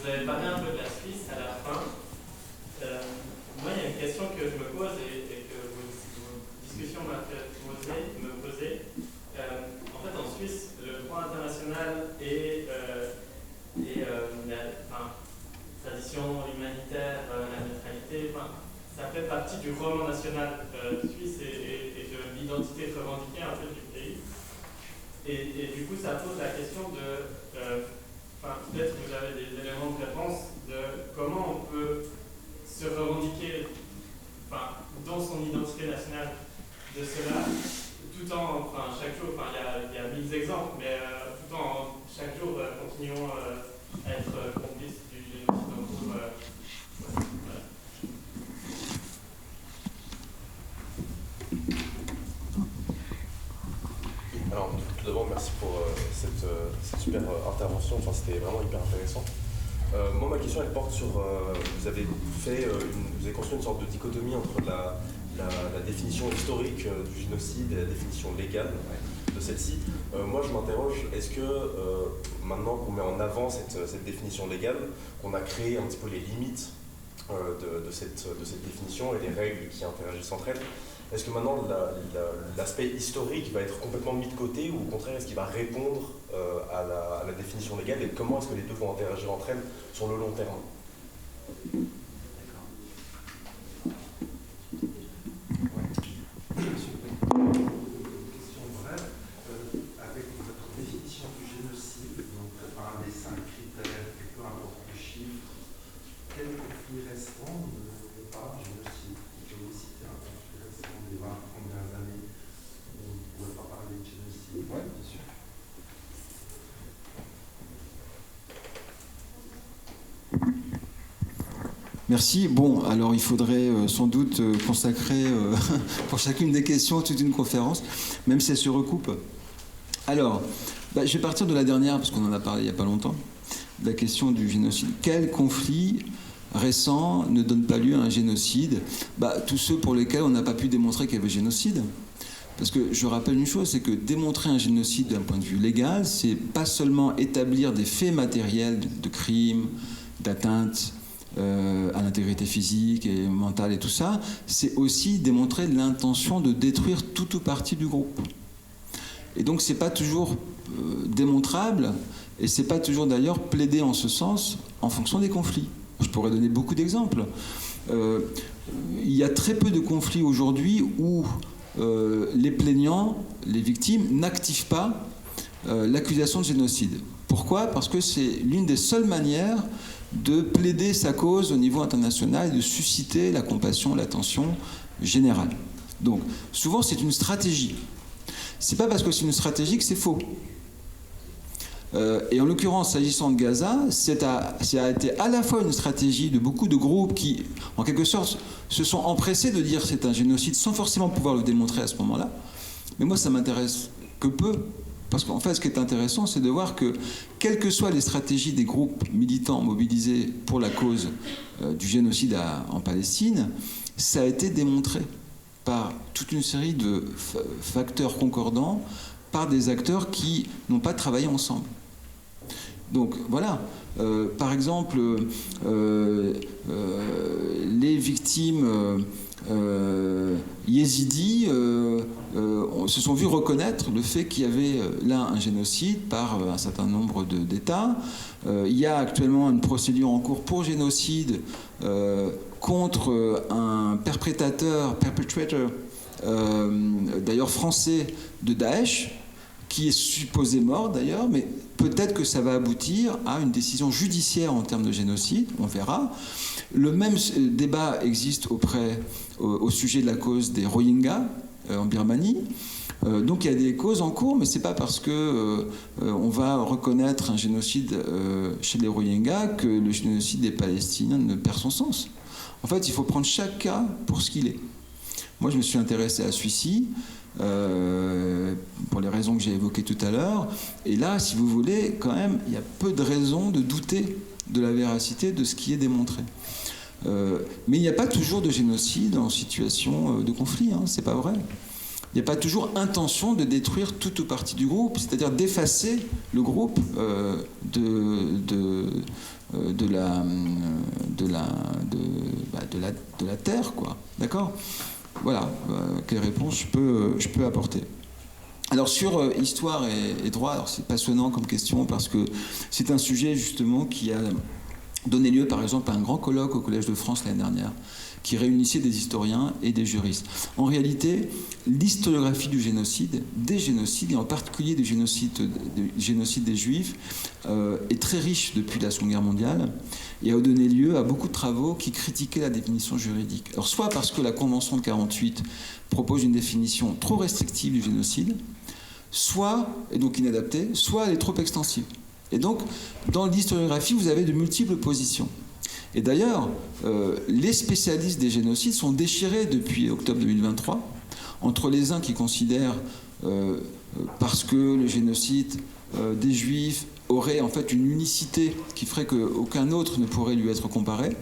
Vous avez parlé un peu de la Suisse à la fin. Moi, il y a une question que je me pose et que vos discussions m'ont fait me poser. En fait, en Suisse, le droit international et la tradition humanitaire, la neutralité, ça fait partie du roman national suisse et de l'identité revendiquée un peu du pays. Et du coup, ça pose la question de... peut-être que vous avez des éléments de réponse de comment on peut se revendiquer dans son identité nationale de cela, tout en, enfin, chaque jour, enfin, il y a 1000 exemples, mais tout en, chaque jour, continuons à être complices du génocide en cours. Voilà. Alors, tout d'abord, merci pour cette super intervention. Enfin, c'était vraiment hyper intéressant. Moi, ma question, elle porte sur... vous avez construit une sorte de dichotomie entre la définition historique du génocide et la définition légale de celle-ci. Moi, je m'interroge, est-ce que maintenant qu'on met en avant cette définition légale, qu'on a créé un petit peu les limites de cette définition et les règles qui interagissent entre elles, est-ce que maintenant l'aspect historique va être complètement mis de côté ou au contraire est-ce qu'il va répondre à la définition légale et comment est-ce que les deux vont interagir entre elles sur le long terme? Merci. Bon, alors il faudrait sans doute consacrer pour chacune des questions toute une conférence, même si elle se recoupe. Alors, je vais partir de la dernière, parce qu'on en a parlé il n'y a pas longtemps, de la question du génocide. Quel conflit récent ne donne pas lieu à un génocide? Tous ceux pour lesquels on n'a pas pu démontrer qu'il y avait génocide. Parce que je rappelle une chose, c'est que démontrer un génocide d'un point de vue légal, c'est pas seulement établir des faits matériels de crimes, d'atteintes à l'intégrité physique et mentale et tout ça, c'est aussi démontrer l'intention de détruire tout ou partie du groupe. Et donc c'est pas toujours démontrable, et c'est pas toujours d'ailleurs plaidé en ce sens en fonction des conflits. Je pourrais donner beaucoup d'exemples. Il y a très peu de conflits aujourd'hui où les plaignants, les victimes, n'activent pas l'accusation de génocide. Pourquoi? Parce que c'est l'une des seules manières de plaider sa cause au niveau international et de susciter la compassion, l'attention générale. Donc, souvent, c'est une stratégie. C'est pas parce que c'est une stratégie que c'est faux. Et en l'occurrence, s'agissant de Gaza, ça a été à la fois une stratégie de beaucoup de groupes qui, en quelque sorte, se sont empressés de dire que c'est un génocide sans forcément pouvoir le démontrer à ce moment-là. Mais moi, ça m'intéresse que peu. Parce qu'en fait, ce qui est intéressant, c'est de voir que, quelles que soient les stratégies des groupes militants mobilisés pour la cause du génocide en Palestine, ça a été démontré par toute une série de facteurs concordants, par des acteurs qui n'ont pas travaillé ensemble. Donc voilà, par exemple, les victimes yézidis se sont vus reconnaître le fait qu'il y avait là un génocide par un certain nombre d'États. Il y a actuellement une procédure en cours pour génocide contre un perpétrateur d'ailleurs français de Daesh, qui est supposé mort d'ailleurs, mais peut-être que ça va aboutir à une décision judiciaire en termes de génocide, on verra. Le même débat existe au sujet de la cause des Rohingyas en Birmanie. Donc il y a des causes en cours, mais c'est pas parce que on va reconnaître un génocide chez les Rohingyas que le génocide des Palestiniens ne perd son sens. En fait, il faut prendre chaque cas pour ce qu'il est. Moi, je me suis intéressé à celui-ci pour les raisons que j'ai évoquées tout à l'heure. Et là, si vous voulez, quand même, il y a peu de raisons de douter de la véracité de ce qui est démontré. Mais il n'y a pas toujours de génocide en situation de conflit, hein, c'est pas vrai. Il n'y a pas toujours intention de détruire toute ou partie du groupe, c'est-à-dire d'effacer le groupe de la terre, quoi. D'accord ? Voilà, quelle réponse je peux apporter. Alors sur histoire et droit, alors c'est passionnant comme question parce que c'est un sujet justement qui a donné lieu par exemple à un grand colloque au Collège de France l'année dernière qui réunissait des historiens et des juristes. En réalité, l'historiographie du génocide, des génocides, et en particulier des génocides des Juifs, est très riche depuis la Seconde Guerre mondiale et a donné lieu à beaucoup de travaux qui critiquaient la définition juridique. Alors, soit parce que la Convention de 1948 propose une définition trop restrictive du génocide, soit, et donc inadaptée, soit elle est trop extensive. Et donc, dans l'historiographie, vous avez de multiples positions. Et d'ailleurs, les spécialistes des génocides sont déchirés depuis octobre 2023, entre les uns qui considèrent, parce que le génocide des Juifs aurait en fait une unicité qui ferait qu'aucun autre ne pourrait lui être comparé,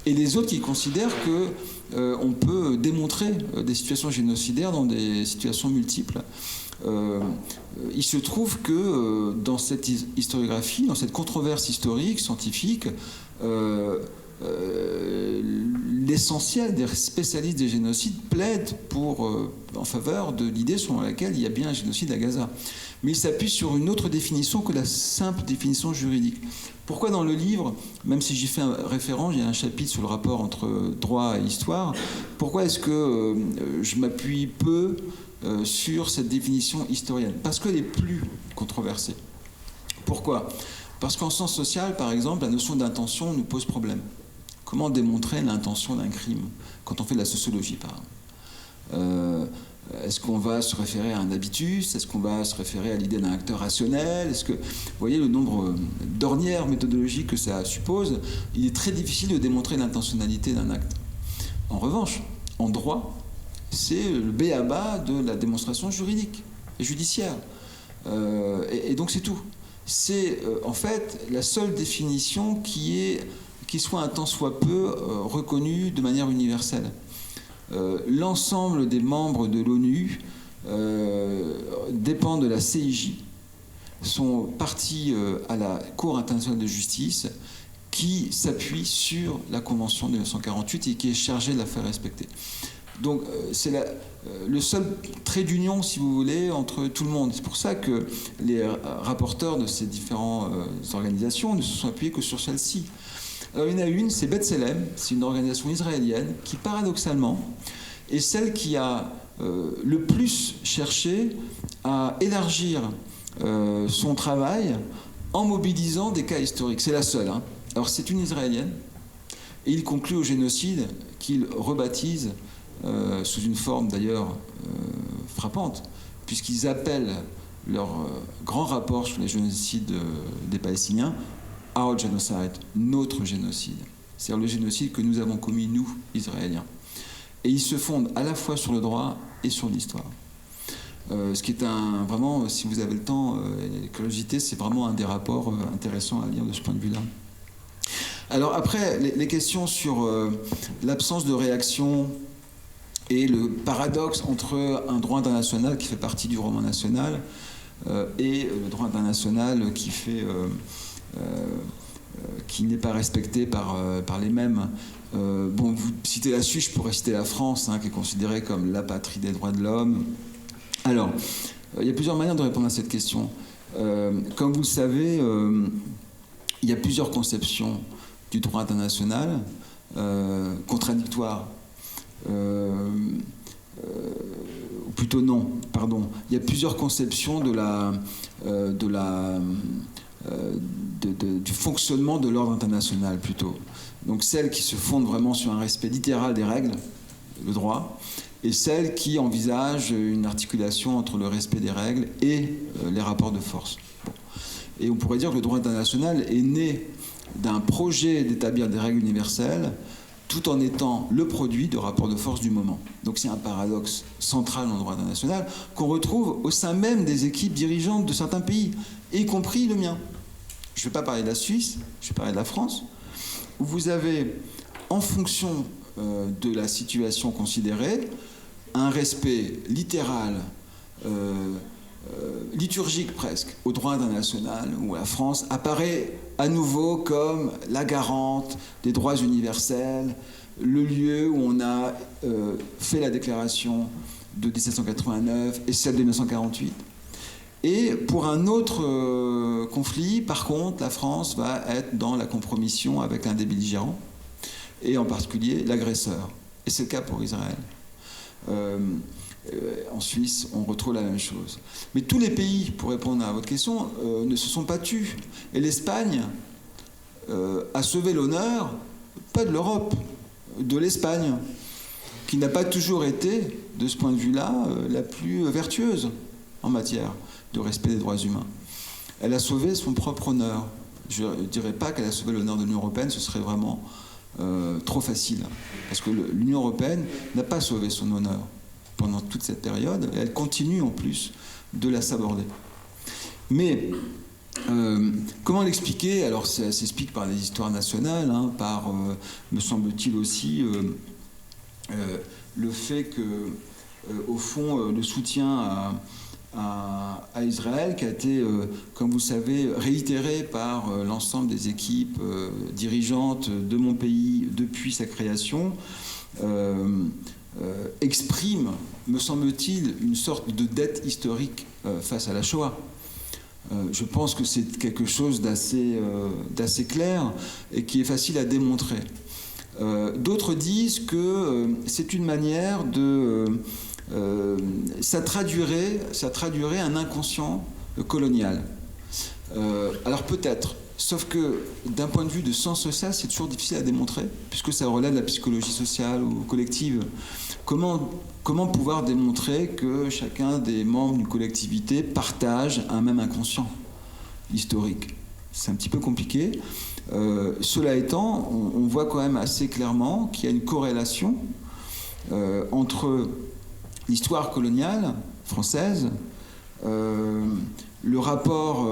et les autres qui considèrent qu'on peut démontrer des situations génocidaires dans des situations multiples. Il se trouve que dans cette historiographie, dans cette controverse historique, scientifique, l'essentiel des spécialistes des génocides plaident en faveur de l'idée selon laquelle il y a bien un génocide à Gaza. Mais il s'appuie sur une autre définition que la simple définition juridique. Pourquoi dans le livre, même si j'y fais référence, il y a un chapitre sur le rapport entre droit et histoire, pourquoi est-ce que je m'appuie peu sur cette définition historienne? Parce qu'elle est plus controversée. Pourquoi? Parce qu'en sciences sociales, par exemple, la notion d'intention nous pose problème. Comment démontrer l'intention d'un crime quand on fait de la sociologie, par exemple? Est-ce qu'on va se référer à un habitus? Est-ce qu'on va se référer à l'idée d'un acteur rationnel? Est-ce que, vous voyez le nombre d'ornières méthodologiques que ça suppose? Il est très difficile de démontrer l'intentionnalité d'un acte. En revanche, en droit, c'est le b.a.-ba de la démonstration juridique et judiciaire. Et donc c'est tout. C'est en fait la seule définition qui soit un tant soit peu reconnue de manière universelle. L'ensemble des membres de l'ONU dépendent de la CIJ, sont partis à la Cour internationale de justice qui s'appuie sur la Convention de 1948 et qui est chargée de la faire respecter. Donc c'est le seul trait d'union, si vous voulez, entre tout le monde. C'est pour ça que les rapporteurs de ces différentes organisations ne se sont appuyés que sur celle-ci. Alors il y en a une, c'est B'Tselem, c'est une organisation israélienne qui, paradoxalement, est celle qui a le plus cherché à élargir son travail en mobilisant des cas historiques. C'est la seule. Hein. Alors c'est une israélienne, et il conclut au génocide qu'il rebaptise sous une forme d'ailleurs frappante, puisqu'ils appellent leur grand rapport sur les génocides des Palestiniens « Our genocide », notre génocide. C'est-à-dire le génocide que nous avons commis, nous, Israéliens. Et ils se fondent à la fois sur le droit et sur l'histoire. Ce qui est vraiment, si vous avez le temps et la curiosité, c'est vraiment un des rapports intéressants à lire de ce point de vue-là. Alors après, les questions sur l'absence de réaction et le paradoxe entre un droit international qui fait partie du roman national et le droit international qui n'est pas respecté par les mêmes. Bon, vous citez la Suisse, je pourrais citer la France, hein, qui est considérée comme la patrie des droits de l'homme. Alors, il y a plusieurs manières de répondre à cette question. Comme vous le savez, il y a plusieurs conceptions du droit international contradictoires. Ou plutôt non, pardon. Il y a plusieurs conceptions du fonctionnement de l'ordre international plutôt. Donc celle qui se fonde vraiment sur un respect littéral des règles, le droit, et celle qui envisage une articulation entre le respect des règles et les rapports de force. Bon. Et on pourrait dire que le droit international est né d'un projet d'établir des règles universelles tout en étant le produit de rapports de force du moment. Donc c'est un paradoxe central dans le droit international qu'on retrouve au sein même des équipes dirigeantes de certains pays, y compris le mien. Je ne vais pas parler de la Suisse, je vais parler de la France, où vous avez, en fonction de la situation considérée, un respect littéral, liturgique presque, au droit international, où la France apparaît à nouveau comme la garante des droits universels, le lieu où on a fait la déclaration de 1789 et celle de 1948. Et pour un autre conflit, par contre, la France va être dans la compromission avec un des belligérants, et en particulier l'agresseur. Et c'est le cas pour Israël. En Suisse, on retrouve la même chose. Mais tous les pays, pour répondre à votre question, ne se sont pas tus. Et l'Espagne a sauvé l'honneur, pas de l'Europe, de l'Espagne, qui n'a pas toujours été, de ce point de vue-là, la plus vertueuse en matière de respect des droits humains. Elle a sauvé son propre honneur. Je ne dirais pas qu'elle a sauvé l'honneur de l'Union européenne, ce serait vraiment trop facile. Parce que l'Union européenne n'a pas sauvé son honneur pendant toute cette période, et elle continue en plus de la saborder. Mais comment l'expliquer? Alors ça s'explique par les histoires nationales, hein, par, me semble-t-il aussi, le fait que, au fond, le soutien à Israël, qui a été, comme vous savez, réitéré par l'ensemble des équipes dirigeantes de mon pays depuis sa création, exprime, me semble-t-il, une sorte de dette historique face à la Shoah. Je pense que c'est quelque chose d'assez clair et qui est facile à démontrer. D'autres disent que c'est une manière de... ça traduirait un inconscient colonial. Alors peut-être, sauf que d'un point de vue de sens social, c'est toujours difficile à démontrer, puisque ça relève de la psychologie sociale ou collective. Comment pouvoir démontrer que chacun des membres d'une collectivité partage un même inconscient historique? C'est un petit peu compliqué. Cela étant, on voit quand même assez clairement qu'il y a une corrélation entre l'histoire coloniale française, le rapport,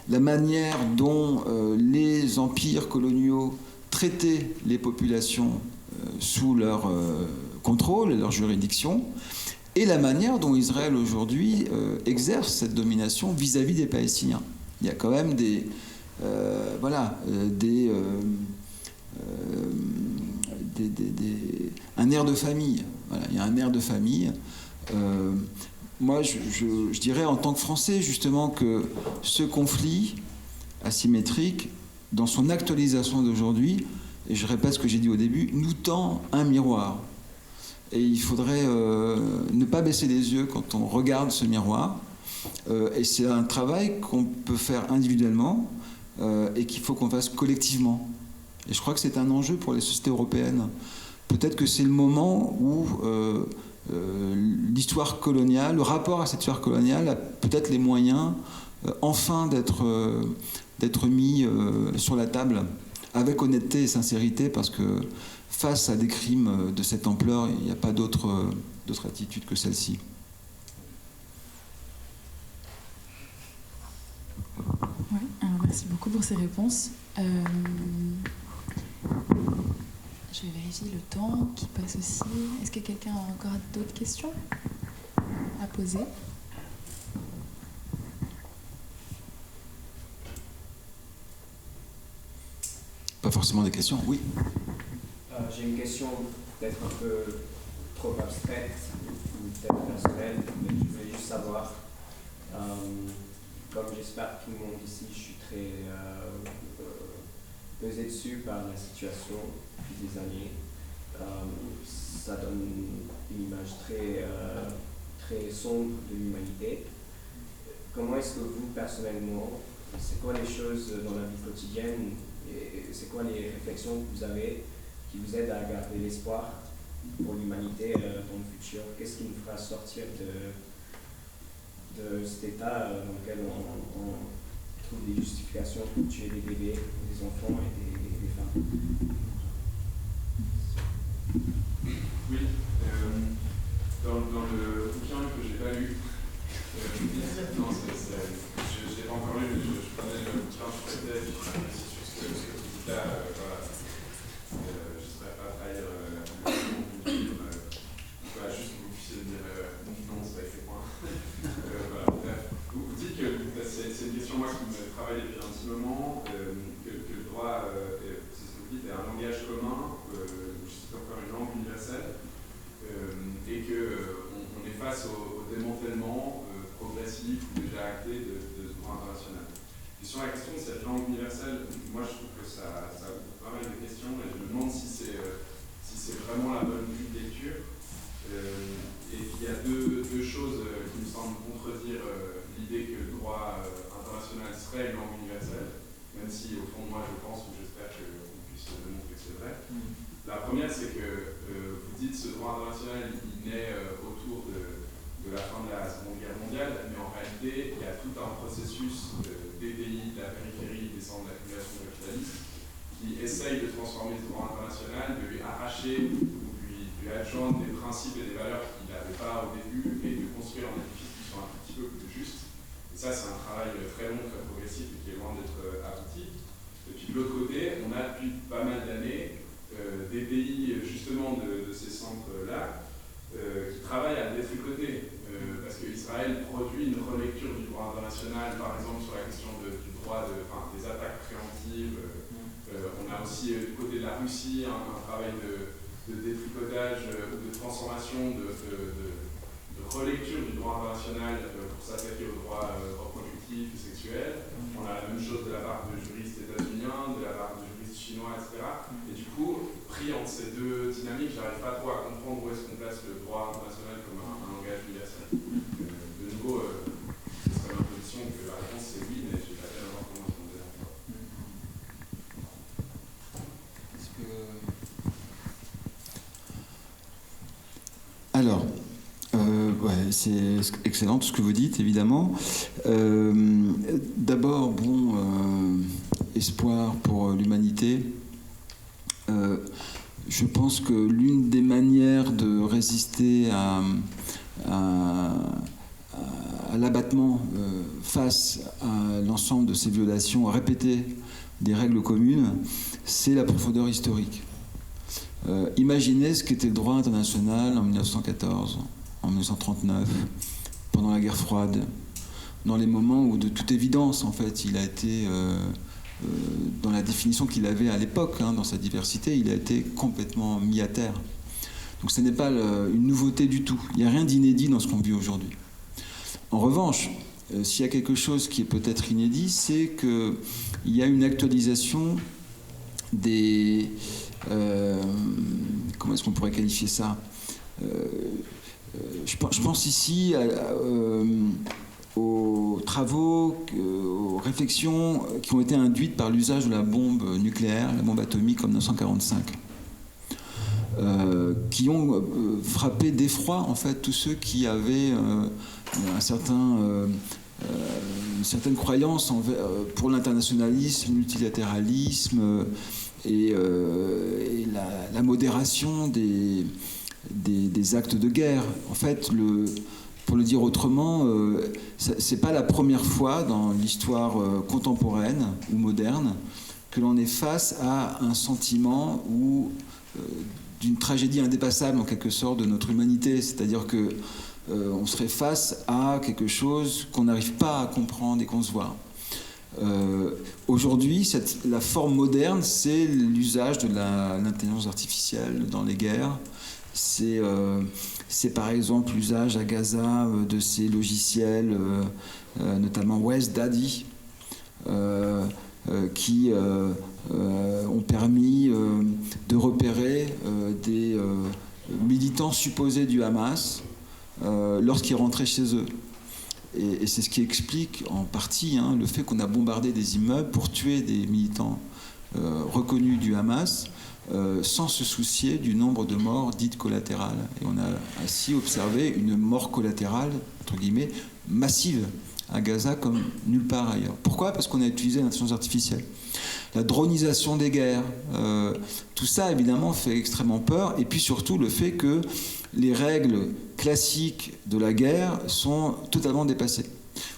la manière dont les empires coloniaux traitaient les populations sous leur contrôle et leur juridiction, et la manière dont Israël aujourd'hui exerce cette domination vis-à-vis des Palestiniens. Il y a quand même un air de famille. Voilà, il y a un air de famille. Moi, je dirais en tant que Français, justement, que ce conflit asymétrique, dans son actualisation d'aujourd'hui, et je répète ce que j'ai dit au début, nous tend un miroir. Et il faudrait ne pas baisser les yeux quand on regarde ce miroir. Et c'est un travail qu'on peut faire individuellement et qu'il faut qu'on fasse collectivement. Et je crois que c'est un enjeu pour les sociétés européennes. Peut-être que c'est le moment où l'histoire coloniale, le rapport à cette histoire coloniale a peut-être les moyens enfin d'être mis sur la table avec honnêteté et sincérité, parce que face à des crimes de cette ampleur, il n'y a pas d'autre attitude que celle-ci. Ouais, alors merci beaucoup pour ces réponses. Je vais vérifier le temps qui passe aussi. Est-ce que quelqu'un a encore d'autres questions à poser? Pas forcément des questions, oui. J'ai une question peut-être un peu trop abstraite ou peut-être personnelle, mais je voulais juste savoir, comme j'espère que tout le monde ici, je suis très pesé dessus par la situation depuis des années. Ça donne une image très sombre de l'humanité. Comment est-ce que vous, personnellement, c'est quoi les choses dans la vie quotidienne et c'est quoi les réflexions que vous avez qui vous aident à garder l'espoir pour l'humanité dans le futur? Qu'est-ce qui nous fera sortir de cet état dans lequel on trouve des justifications pour tuer des bébés, des enfants et des femmes? Oui, dans le bouquin que j'ai pas lu, non, je l'ai pas encore lu, mais je prenais le bouquin, je prêtais, et puis c'est sur ce que vous dites là, voilà. Je ne saurais pas trahir la conclusion du livre, voilà, juste que vous puissiez dire non, c'est pas écrit point. Voilà. Vous dites que c'est une question, moi, qui me travaille depuis un petit moment, que le droit, c'est ce que vous dites, est un langage commun, je cite encore une langue universelle, et qu'on est face au démantèlement progressif ou déjà acté de ce droit international. Et sur la question de cette langue universelle, moi je trouve que ça ouvre pas mal de questions et je me demande si c'est vraiment la bonne grille de lecture. Et qu'il y a deux choses qui me semblent contredire l'idée que le droit international serait une langue universelle, même si au fond de moi je pense ou j'espère qu'on puisse démontrer que c'est vrai. La première, c'est que vous dites que ce droit international il naît autour de la fin de la Seconde Guerre mondiale, mais en réalité, il y a tout un processus des pays de la périphérie, des centres d'accumulation capitaliste, qui essaye de transformer ce droit international, de lui arracher ou lui adjoindre des principes et des valeurs qu'il n'avait pas au début et de construire un édifice qui soit un petit peu plus juste. Et ça, c'est un travail très long, très progressif et qui est loin d'être abouti. Et puis de l'autre côté, on a depuis pas mal d'années des pays justement de ces centres-là qui travaillent à détricoter. Parce qu'Israël produit une relecture du droit international, par exemple sur la question du droit des attaques préemptives. On a aussi du côté de la Russie un travail de détricotage ou de transformation, de relecture du droit international pour s'attaquer aux droits reproductifs et sexuels. On a la même chose de la part de juristes états-uniens, de la part de juristes chinois, etc. Et du coup, pris entre ces deux dynamiques, j'arrive pas trop à comprendre où est-ce qu'on place le droit international comme un langage universel. De nouveau, ce serait ma position que la réponse c'est oui, mais j'ai pas bien avoir comment répondre. Alors, ouais, c'est excellent tout ce que vous dites, évidemment. D'abord, espoir pour l'humanité. Je pense que l'une des manières de résister à l'abattement face à l'ensemble de ces violations répétées des règles communes, c'est la profondeur historique. Imaginez ce qu'était le droit international en 1914, en 1939, pendant la guerre froide, dans les moments où, de toute évidence, en fait, il a été, dans la définition qu'il avait à l'époque, dans sa diversité, il a été complètement mis à terre. Donc ce n'est pas une nouveauté du tout. Il n'y a rien d'inédit dans ce qu'on vit aujourd'hui. En revanche, s'il y a quelque chose qui est peut-être inédit, c'est qu'il y a une actualisation des... comment est-ce qu'on pourrait qualifier ça ? Je pense ici aux travaux, aux réflexions qui ont été induites par l'usage de la bombe nucléaire, la bombe atomique en 1945, qui ont frappé d'effroi en fait tous ceux qui avaient une certaine croyance pour l'internationalisme, l'ultilatéralisme et la modération des actes de guerre. En fait, pour le dire autrement, c'est pas la première fois dans l'histoire contemporaine ou moderne que l'on est face à un sentiment d'une tragédie indépassable en quelque sorte de notre humanité, c'est-à-dire que on serait face à quelque chose qu'on n'arrive pas à comprendre et concevoir. Aujourd'hui, la forme moderne, c'est l'usage de l'intelligence artificielle dans les guerres. C'est par exemple l'usage à Gaza de ces logiciels, notamment West Daddy, qui ont permis de repérer des militants supposés du Hamas lorsqu'ils rentraient chez eux. Et c'est ce qui explique en partie le fait qu'on a bombardé des immeubles pour tuer des militants reconnus du Hamas sans se soucier du nombre de morts dites collatérales. Et on a ainsi observé une mort collatérale, entre guillemets, massive à Gaza comme nulle part ailleurs. Pourquoi ? Parce qu'on a utilisé l'intelligence artificielle. La dronisation des guerres, tout ça évidemment fait extrêmement peur, et puis surtout le fait que les règles classiques de la guerre sont totalement dépassées.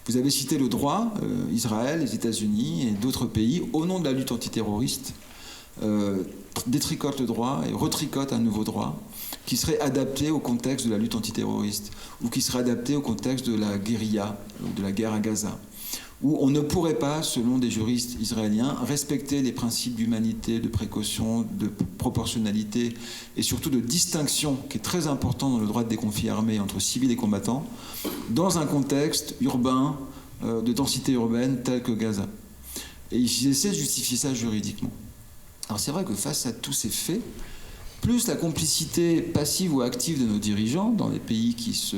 Vous avez cité le droit, Israël, les États-Unis et d'autres pays, au nom de la lutte antiterroriste, détricotent le droit et retricotent un nouveau droit qui serait adapté au contexte de la lutte antiterroriste ou qui serait adapté au contexte de la guérilla, de la guerre à Gaza, où on ne pourrait pas, selon des juristes israéliens, respecter les principes d'humanité, de précaution, de proportionnalité et surtout de distinction, qui est très important dans le droit des conflits armés entre civils et combattants, dans un contexte urbain, de densité urbaine tel que Gaza. Et ils essaient de justifier ça juridiquement. Alors c'est vrai que face à tous ces faits, plus la complicité passive ou active de nos dirigeants dans les pays qui se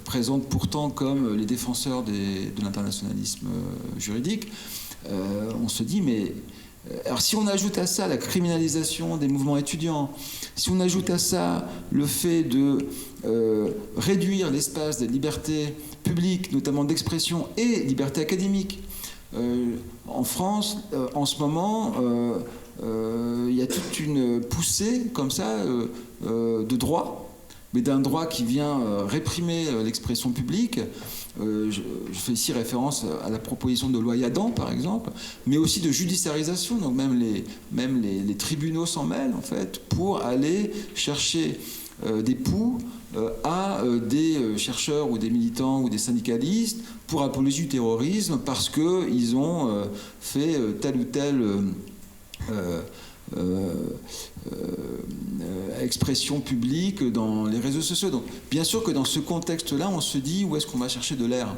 présentent pourtant comme les défenseurs de l'internationalisme juridique, on se dit, mais... Alors si on ajoute à ça la criminalisation des mouvements étudiants, si on ajoute à ça le fait de réduire l'espace des libertés publiques, notamment d'expression et liberté académique, en France, en ce moment, il y a toute une poussée comme ça de droit, mais d'un droit qui vient réprimer l'expression publique. Je fais ici référence à la proposition de loi Yadan, par exemple, mais aussi de judiciarisation. Donc même les tribunaux s'en mêlent, en fait, pour aller chercher des poux à des chercheurs ou des militants ou des syndicalistes pour apologie du terrorisme parce qu'ils ont fait tel ou tel... expression publique dans les réseaux sociaux. Donc, bien sûr que dans ce contexte-là, on se dit où est-ce qu'on va chercher de l'air.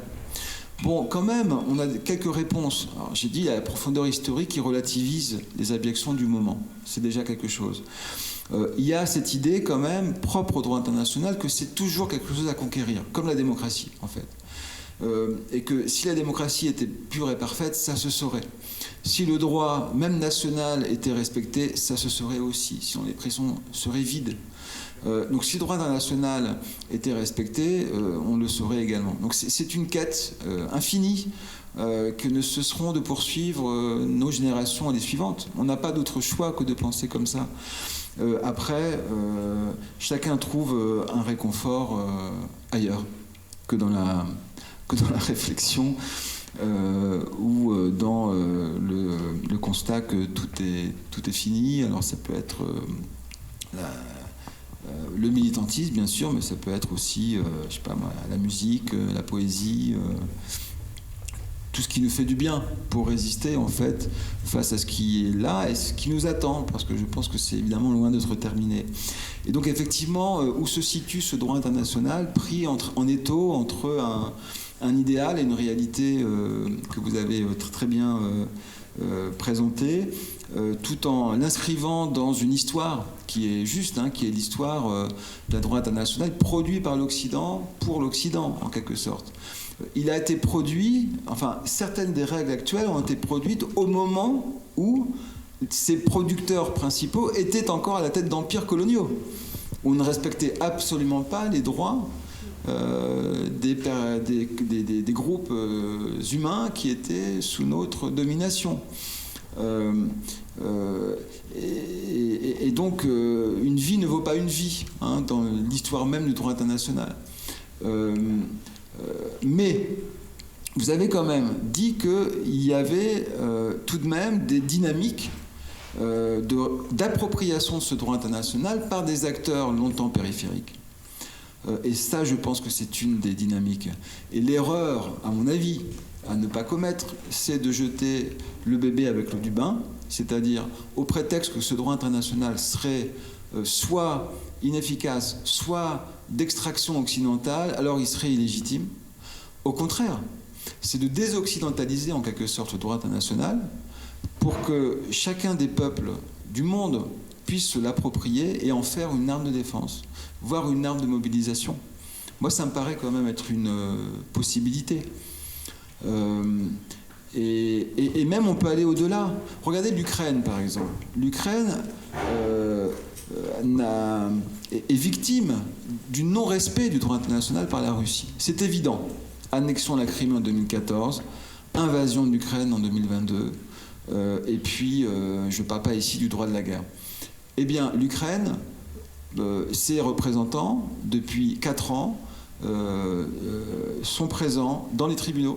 Bon, quand même, on a quelques réponses. Alors, j'ai dit, il y a la profondeur historique qui relativise les abjections du moment. C'est déjà quelque chose. Il y a cette idée quand même, propre au droit international, que c'est toujours quelque chose à conquérir, comme la démocratie, en fait. Et que si la démocratie était pure et parfaite, ça se saurait. Si le droit, même national, était respecté, ça se saurait aussi, sinon les prisons seraient vides. Donc si le droit international était respecté, on le saurait également. Donc c'est une quête infinie que ne cesseront de poursuivre nos générations et les suivantes. On n'a pas d'autre choix que de penser comme ça. Après, chacun trouve un réconfort ailleurs que dans la réflexion ou dans le constat que tout est fini. Alors ça peut être le militantisme, bien sûr, mais ça peut être aussi, je sais pas moi, la musique, la poésie, tout ce qui nous fait du bien pour résister, en fait, face à ce qui est là et ce qui nous attend, parce que je pense que c'est évidemment loin d'être terminé. Et donc, effectivement, où se situe ce droit international pris en étau entre un idéal et une réalité que vous avez très bien présentée, tout en l'inscrivant dans une histoire qui est juste, qui est l'histoire d'un droit international produit par l'Occident pour l'Occident, en quelque sorte. Il a été produit, enfin, certaines des règles actuelles ont été produites au moment où ses producteurs principaux étaient encore à la tête d'empires coloniaux, où on ne respectait absolument pas les droits des groupes humains qui étaient sous notre domination. Et donc, une vie ne vaut pas une vie, dans l'histoire même du droit international. Mais vous avez quand même dit qu'il y avait tout de même des dynamiques d'appropriation de ce droit international par des acteurs longtemps périphériques. Et ça, je pense que c'est une des dynamiques. Et l'erreur, à mon avis, à ne pas commettre, c'est de jeter le bébé avec l'eau du bain, c'est-à-dire au prétexte que ce droit international serait soit inefficace, soit d'extraction occidentale, alors il serait illégitime. Au contraire, c'est de désoccidentaliser en quelque sorte le droit international pour que chacun des peuples du monde puisse se l'approprier et en faire une arme de défense, voire une arme de mobilisation. Moi, ça me paraît quand même être une possibilité. Et même on peut aller au-delà. Regardez l'Ukraine, par exemple. L'Ukraine est victime du non-respect du droit international par la Russie. C'est évident. Annexion de la Crimée en 2014, invasion de l'Ukraine en 2022, et puis je ne parle pas ici du droit de la guerre. Eh bien, l'Ukraine, ses représentants, depuis 4 ans, sont présents dans les tribunaux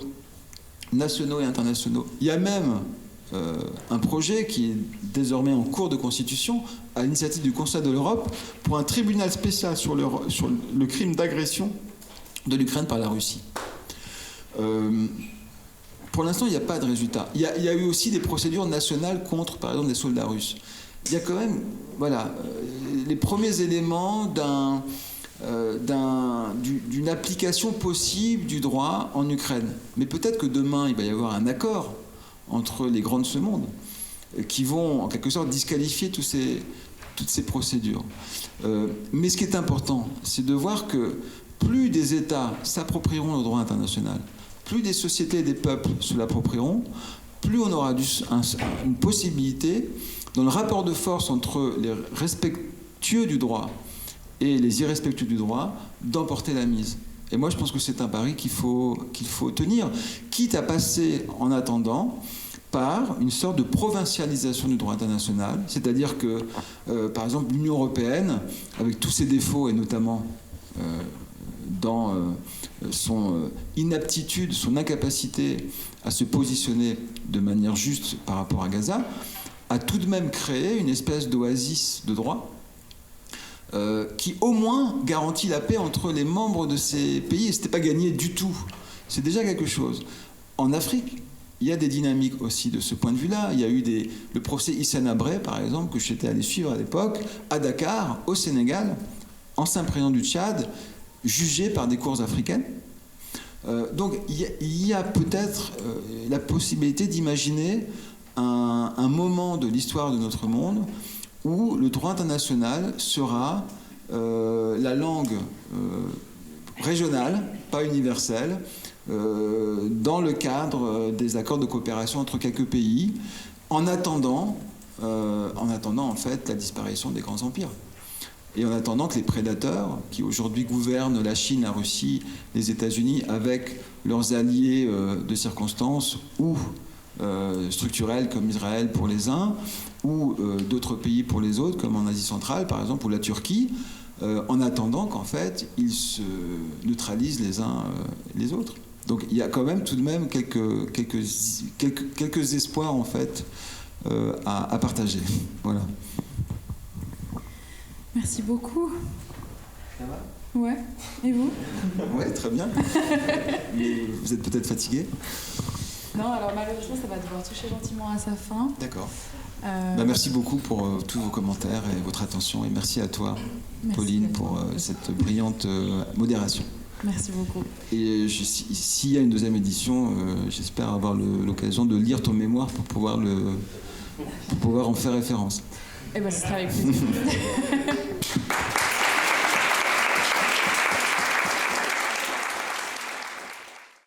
nationaux et internationaux. Il y a même un projet qui est désormais en cours de constitution à l'initiative du Conseil de l'Europe pour un tribunal spécial sur le crime d'agression de l'Ukraine par la Russie. Pour l'instant, il n'y a pas de résultat. Il y a eu aussi des procédures nationales contre, par exemple, des soldats russes. Il y a quand même, voilà, les premiers éléments d'une application possible du droit en Ukraine. Mais peut-être que demain, il va y avoir un accord entre les grands de ce monde, qui vont en quelque sorte disqualifier toutes ces procédures. Mais ce qui est important, c'est de voir que plus des États s'approprieront le droit international, plus des sociétés et des peuples se l'approprieront, plus on aura une possibilité, dans le rapport de force entre les respectueux du droit et les irrespectueux du droit, d'emporter la mise. Et moi, je pense que c'est un pari qu'il faut tenir, quitte à passer, en attendant, par une sorte de provincialisation du droit international, c'est-à-dire que, par exemple, l'Union européenne, avec tous ses défauts, et notamment dans son inaptitude, son incapacité à se positionner de manière juste par rapport à Gaza, a tout de même créé une espèce d'oasis de droit qui au moins garantit la paix entre les membres de ces pays. Et ce n'était pas gagné du tout. C'est déjà quelque chose. En Afrique, il y a des dynamiques aussi de ce point de vue-là. Il y a eu le procès Hissène Habré, par exemple, que j'étais allé suivre à l'époque, à Dakar, au Sénégal, ancien président du Tchad, jugé par des cours africaines. Donc il y a peut-être la possibilité d'imaginer un moment de l'histoire de notre monde où le droit international sera la langue régionale, pas universelle, dans le cadre des accords de coopération entre quelques pays, en attendant en fait la disparition des grands empires. Et en attendant que les prédateurs, qui aujourd'hui gouvernent la Chine, la Russie, les États-Unis, avec leurs alliés de circonstance ou structurels comme Israël pour les uns, ou d'autres pays pour les autres, comme en Asie centrale par exemple, ou la Turquie, en attendant qu'en fait ils se neutralisent les uns les autres. Donc il y a quand même tout de même quelques espoirs en fait à partager. Voilà. Merci beaucoup. Ça va ? Ouais. Et vous ? Ouais, très bien. Mais vous êtes peut-être fatigué ? Non, alors malheureusement, ça va devoir toucher gentiment à sa fin. D'accord. Merci beaucoup pour tous vos commentaires et votre attention. Et merci à toi, Pauline, pour cette brillante modération. Merci beaucoup. Et s'il y a une deuxième édition, j'espère avoir l'occasion de lire ton mémoire pour pouvoir en faire référence. Eh bien, ce sera avec plaisir.